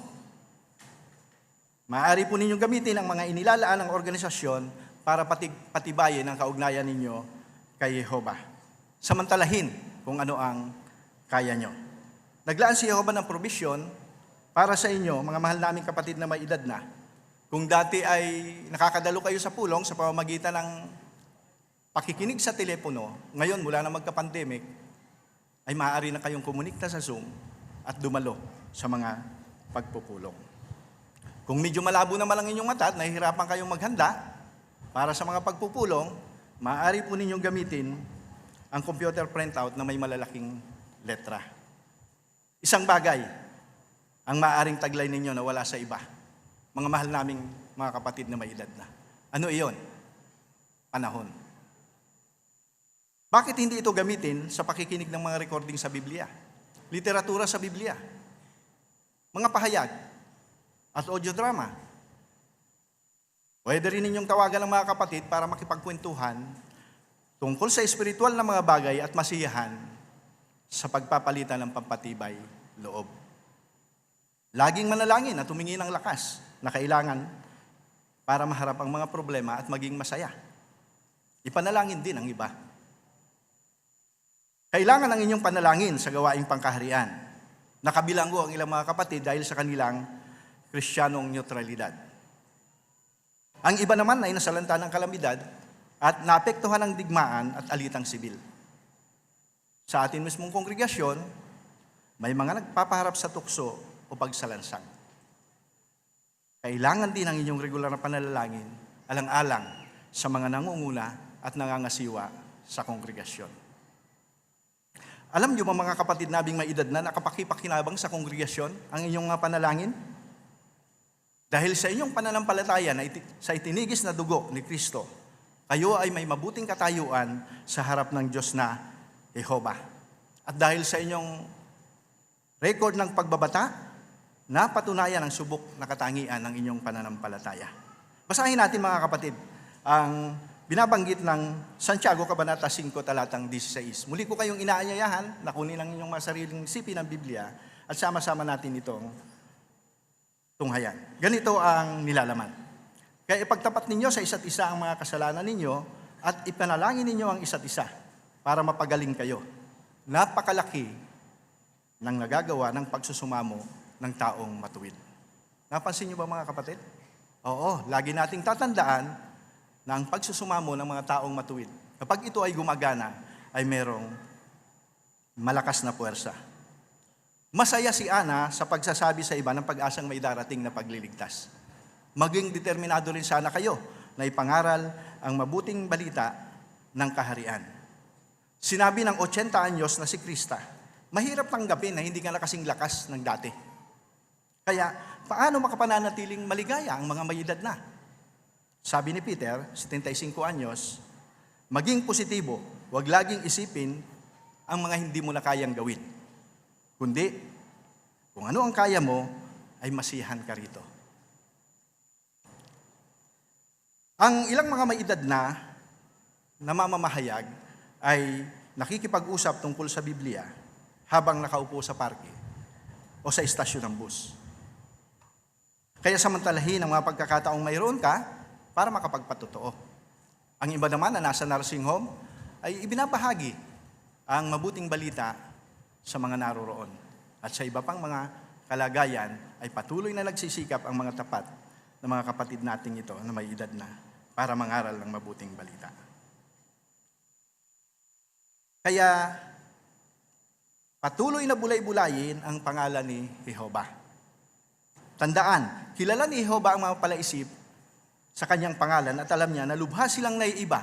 Maaari po ninyong gamitin ang mga inilalaan ng organisasyon para patibayin ang kaugnayan ninyo kay Jehovah. Samantalahin kung ano ang kaya nyo. Naglaan si Jehovah ng provision para sa inyo, mga mahal naming kapatid na may edad na. Kung dati ay nakakadalo kayo sa pulong sa pamamagitan ng pakikinig sa telepono, ngayon mula na magka-pandemic, ay maaari na kayong kumunikta sa Zoom at dumalo sa mga pagpupulong. Kung medyo malabo naman ang inyong mata at nahihirapan kayong maghanda para sa mga pagpupulong, maaari po ninyong gamitin ang computer printout na may malalaking letra. Isang bagay ang maaaring taglay ninyo na wala sa iba. Mga mahal naming mga kapatid na may edad na. Ano iyon? Panahon. Bakit hindi ito gamitin sa pakikinig ng mga recording sa Biblia? Literatura sa Biblia. Mga pahayag at audio drama. Pwede rin ninyong tawagan ng mga kapatid para makipagkwentuhan tungkol sa espiritual na mga bagay at masiyahan sa pagpapalitan ng pampatibay loob. Laging manalangin at humingi ng lakas na kailangan para maharap ang mga problema at maging masaya. Ipanalangin din ang iba. Kailangan ang inyong panalangin sa gawaing pangkaharian. Nakabilanggo ang ilang mga kapatid dahil sa kanilang Kristiyanong neutralidad. Ang iba naman ay nasalanta ng kalamidad at naapektuhan ng digmaan at alitang sibil. Sa atin mismong kongregasyon, may mga nagpapaharap sa tukso o pagsalansang. Kailangan din ang inyong regular na panalangin alang-alang sa mga nangunguna at nangangasiwa sa kongregasyon. Alam niyo ba mga kapatid nabing may edad na nakapakipakinabang sa kongregasyon ang inyong panalangin? Dahil sa inyong pananampalataya na sa itinigis na dugo ni Kristo, kayo ay may mabuting katayuan sa harap ng Diyos na Jehovah. At dahil sa inyong record ng pagbabata, napatunayan ang subok na katangian ng inyong pananampalataya. Basahin natin mga kapatid ang binabanggit ng Santiago Kabanata 5 talatang 16. Muli ko kayong inaanyayahan na kunin ang inyong mga sariling isipin ng Biblia at sama-sama natin itong tunghayan. Ganito ang nilalaman. Kaya ipagtapat ninyo sa isa't isa ang mga kasalanan ninyo at ipanalangin ninyo ang isa't isa para mapagaling kayo. Napakalaki ng nagagawa ng pagsusumamo ng taong matuwid. Napansin niyo ba mga kapatid? Oo, lagi nating tatandaan na ang pagsusumamo ng mga taong matuwid, kapag ito ay gumagana, ay merong malakas na puwersa. Masaya si Ana sa pagsasabi sa iba ng pag-asang may darating na pagliligtas. Maging determinado rin sana kayo na ipangaral ang mabuting balita ng kaharian. Sinabi ng 80 anyos na si Krista, mahirap tanggapin na hindi ka na kasing lakas ng dati. Kaya, paano makapananatiling maligaya ang mga may edad na? Sabi ni Peter, 75 anyos, Maging positibo, huwag laging isipin ang mga hindi mo na kayang gawin. Kundi, kung ano ang kaya mo, ay masiyahan ka rito. Ang ilang mga may edad na namamahayag ay nakikipag-usap tungkol sa Biblia habang nakaupo sa parke o sa istasyon ng bus. Kaya samantalahin ang mga pagkakataong mayroon ka para makapagpatotoo. Ang iba naman na nasa nursing home ay ibinabahagi ang mabuting balita sa mga naroroon. At sa iba pang mga kalagayan ay patuloy na nagsisikap ang mga tapat na mga kapatid nating ito na may edad na para mangaral ng mabuting balita. Kaya patuloy na bulay-bulayin ang pangalan ni Jehovah. Tandaan, kilala ni Jehovah ang mga palaisip sa kanyang pangalan at alam niya na lubha silang naiiba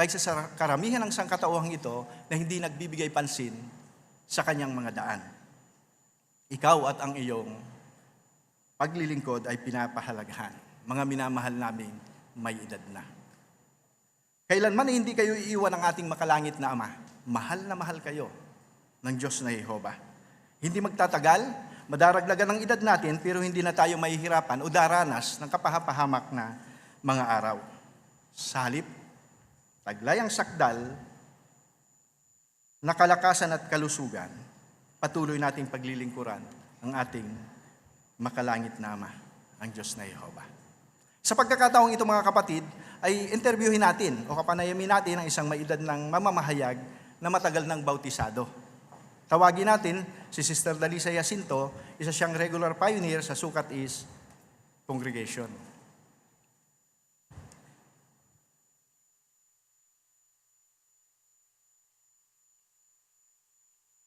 kaysa sa karamihan ng sangkatauhang ito na hindi nagbibigay pansin sa kanyang mga daan. Ikaw at ang iyong paglilingkod ay pinapahalagahan. Mga minamahal naming may edad na. Kailanman ay hindi kayo iiwan ng ating makalangit na Ama. Mahal na mahal kayo ng Diyos na Jehovah. Hindi magtatagal, madaragdagan ng edad natin pero hindi na tayo mahihirapan o daranas ng kapahapahamak na mga araw. Sa halip, taglay ang sakdal na kalakasan at kalusugan, patuloy nating paglilingkuran ang ating makalangit na Ama, ang Diyos na Jehovah. Sa pagkakataong ito mga kapatid, ay interviewin natin o kapanayamin natin ang isang may edad ng mamamahayag na matagal ng bautisado. Tawagin natin si Sister Dalisa Jacinto, isa siyang regular pioneer sa Sukat East Congregation.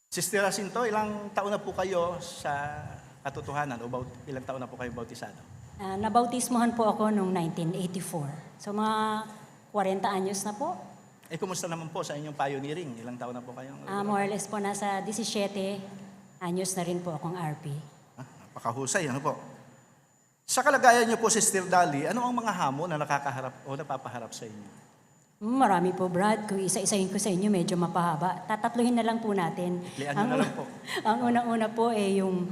Sister Jacinto, ilang taon na po kayo sa katotohanan o ilang taon na po kayo bautisado? Nabautismohan po ako noong 1984. So mga 40 anyos na po. Kumusta naman po sa inyong pioneering? Ilang taon na po kayong... More or less po nasa 17 anyos na rin po akong RP. Napakahusay, ano po? Sa kalagayan niyo po, Sister Dali, ano ang mga hamon na nakakaharap o napapaharap sa inyo? Marami po, Brad. Kung isa-isahin ko sa inyo, medyo mapahaba. Tatatluhin na lang po natin. Iklian nyo na lang po. Ang unang-una po ay yung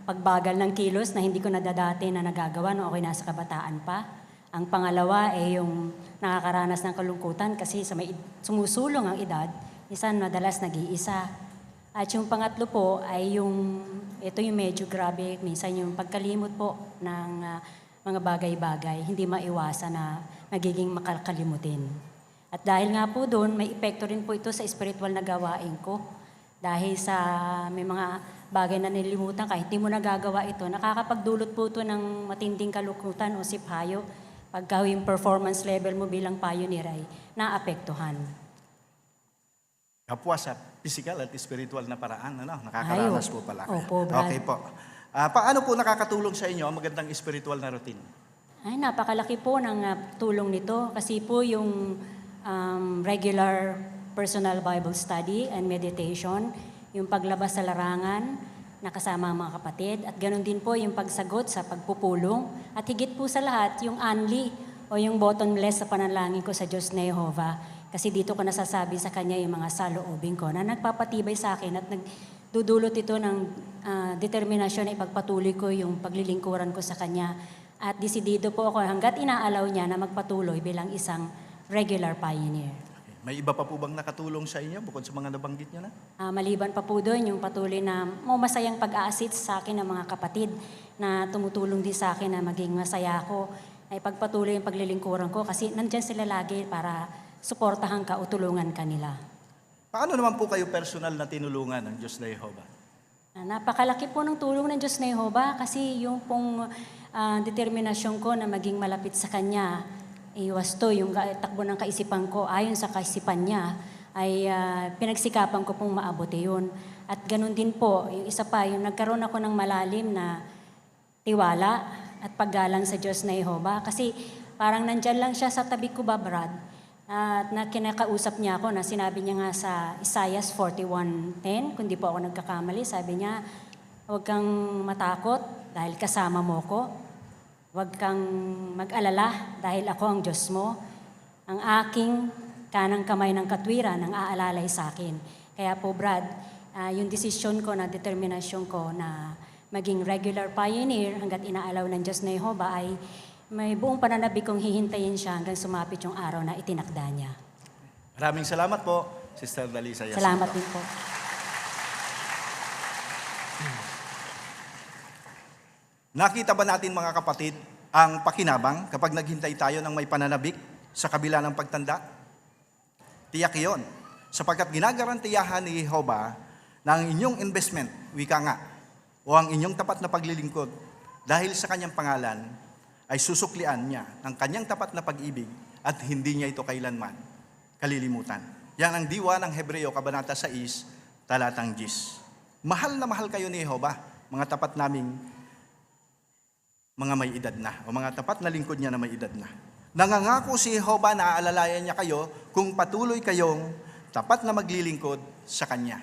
pagbagal ng kilos na hindi ko nadadati na nagagawa nung ako'y nasa kabataan pa. Ang pangalawa ay yung nakakaranas ng kalungkutan kasi sa may sumusulong ang edad, minsan madalas nag-iisa. At yung pangatlo po ay ito yung medyo grabe, minsan yung pagkalimot po ng mga bagay-bagay, hindi maiwasan na magiging makakalimutin. At dahil nga po doon, may epekto rin po ito sa spiritual na gawain ko. Dahil sa may mga bagay na nilimutan ka, hindi mo nagagawa ito, nakakapagdulot po ito ng matinding kalungkutan o siphayo pagka yung performance level mo bilang pioneer ay naapektuhan. Kapwa sa physical at spiritual na paraan, ano? Nakakaranas po pala. Opo, Brad. Okay po. Paano po nakakatulong sa inyo ang magandang spiritual na routine? Ay, napakalaki po ng tulong nito kasi po yung regular personal Bible study and meditation, yung paglabas sa larangan, nakasama ang mga kapatid, at ganoon din po yung pagsagot sa pagpupulong, at higit po sa lahat, yung anli o yung bottomless sa panalangin ko sa Diyos na Jehovah, kasi dito ko nasasabi sa Kanya yung mga saloobin ko na nagpapatibay sa akin at nagdudulot ito ng determinasyon na ipagpatuloy ko yung paglilingkuran ko sa Kanya. At desidido po ako hanggat inaalaw niya na magpatuloy bilang isang regular pioneer. May iba pa po bang nakatulong sa inyo bukod sa mga nabanggit nyo na? Maliban pa po doon, yung patuloy na masayang pag-a-assist sa akin ng mga kapatid na tumutulong din sa akin na maging masaya ako, ay pagpatuloy yung paglilingkuran ko kasi nandyan sila lagi para suportahan ka o tulungan ka nila. Paano naman po kayo personal na tinulungan ng Diyos na Jehovah? Napakalaki po ng tulong ng Diyos na Jehovah kasi yung pong determinasyon ko na maging malapit sa Kanya, wasto yung takbo ng kaisipan ko ayon sa kaisipan niya ay pinagsikapan ko pong maabuti yun. At ganun din po, yung isa pa, yung nagkaroon ako ng malalim na tiwala at paggalang sa Diyos na Jehovah. Kasi parang nandyan lang siya sa tabi ko ba, Brad? At na kinakausap niya ako na sinabi niya nga sa Isaiah 41:10, kung di po ako nagkakamali, sabi niya, huwag kang matakot dahil kasama mo ko. Huwag kang mag-alala dahil ako ang Diyos mo. Ang aking kanang kamay ng katwiran ang aalalay sa akin. Kaya po Brad, yung desisyon ko na determinasyon ko na maging regular pioneer hanggat inaalaw ng Diyos na Jehovah ay may buong pananabik kong hihintayin siya hanggang sumapit yung araw na itinakda niya. Maraming salamat po, Sister Dalisa Jacinto. Salamat din po. Nakita ba natin mga kapatid ang pakinabang kapag naghintay tayo ng may pananabik sa kabila ng pagtanda? Tiyak iyon, sapagkat ginagarantiyahan ni Jehovah na ang inyong investment, wika nga, o ang inyong tapat na paglilingkod dahil sa kanyang pangalan ay susuklian niya ng kanyang tapat na pag-ibig at hindi niya ito kailanman kalilimutan. Yan ang diwa ng Hebreo, Kabanata 6, talatang 10. Mahal na mahal kayo ni Jehovah, mga tapat naming mga may edad na, o mga tapat na lingkod niya na may edad na. Nangangako si Jehovah na aalalayan niya kayo kung patuloy kayong tapat na maglilingkod sa Kanya.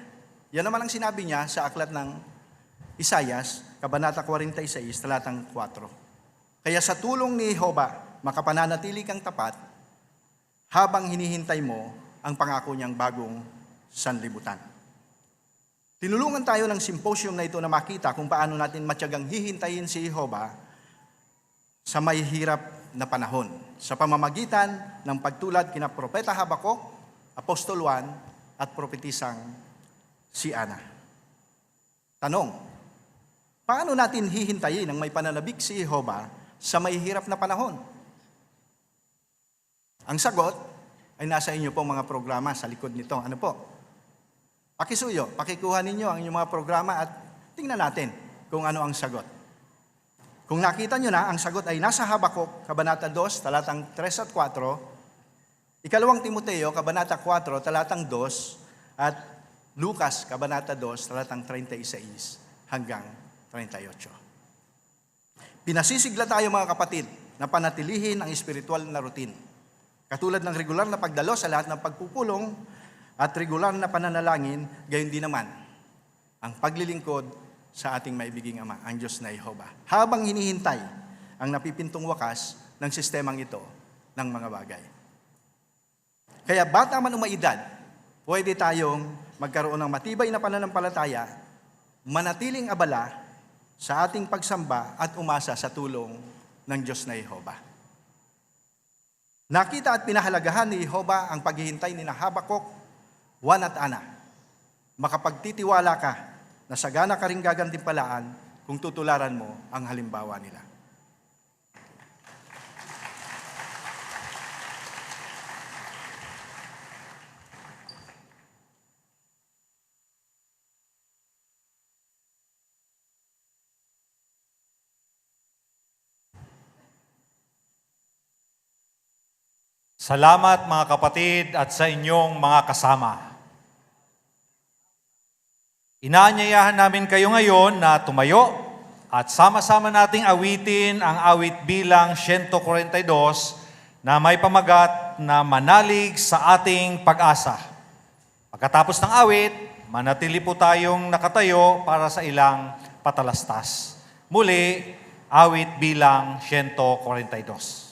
Yan naman ang sinabi niya sa aklat ng Isayas, Kabanata 46, talatang 4. Kaya sa tulong ni Jehovah, makapananatili kang tapat habang hinihintay mo ang pangako niyang bagong sanlibutan. Tinulungan tayo ng symposium na ito na makita kung paano natin matyagang hihintayin si Jehovah sa may hirap na panahon sa pamamagitan ng pagtulad kina Propeta Habakuk, Apostol Juan at Propetisang si Ana. Tanong, paano natin hihintayin ang may pananabik si Jehovah sa may hirap na panahon? Ang sagot ay nasa inyo pong mga programa sa likod nito. Ano po? Pakisuyo, pakikuha ninyo ang inyong mga programa at tingnan natin kung ano ang sagot. Kung nakita nyo na, ang sagot ay nasa Habakuk, Kabanata 2, talatang 3 at 4, Ikalawang Timoteo, Kabanata 4, talatang 2, at Lucas, Kabanata 2, talatang 36 hanggang 38. Pinasisigla tayo mga kapatid na panatilihin ang espiritual na routine. Katulad ng regular na pagdalo sa lahat ng pagpupulong at regular na pananalangin, gayon din naman ang paglilingkod sa ating maibiging Ama, ang Diyos na Jehovah. Habang hinihintay ang napipintong wakas ng sistemang ito ng mga bagay. Kaya bata man o maedad, pwede tayong magkaroon ng matibay na pananampalataya, manatiling abala sa ating pagsamba at umasa sa tulong ng Diyos na Jehovah. Nakita at pinahalagahan ni Jehovah ang paghihintay ni Habakuk, Juan at Ana. Makapagtitiwala ka na sagana ka ring gagantimpalaan kung tutularan mo ang halimbawa nila. Salamat mga kapatid at sa inyong mga kasama. Inaanyayahan namin kayo ngayon na tumayo at sama-sama nating awitin ang awit bilang 142 na may pamagat na manalig sa ating pag-asa. Pagkatapos ng awit, manatili po tayong nakatayo para sa ilang patalastas. Muli, awit bilang 142.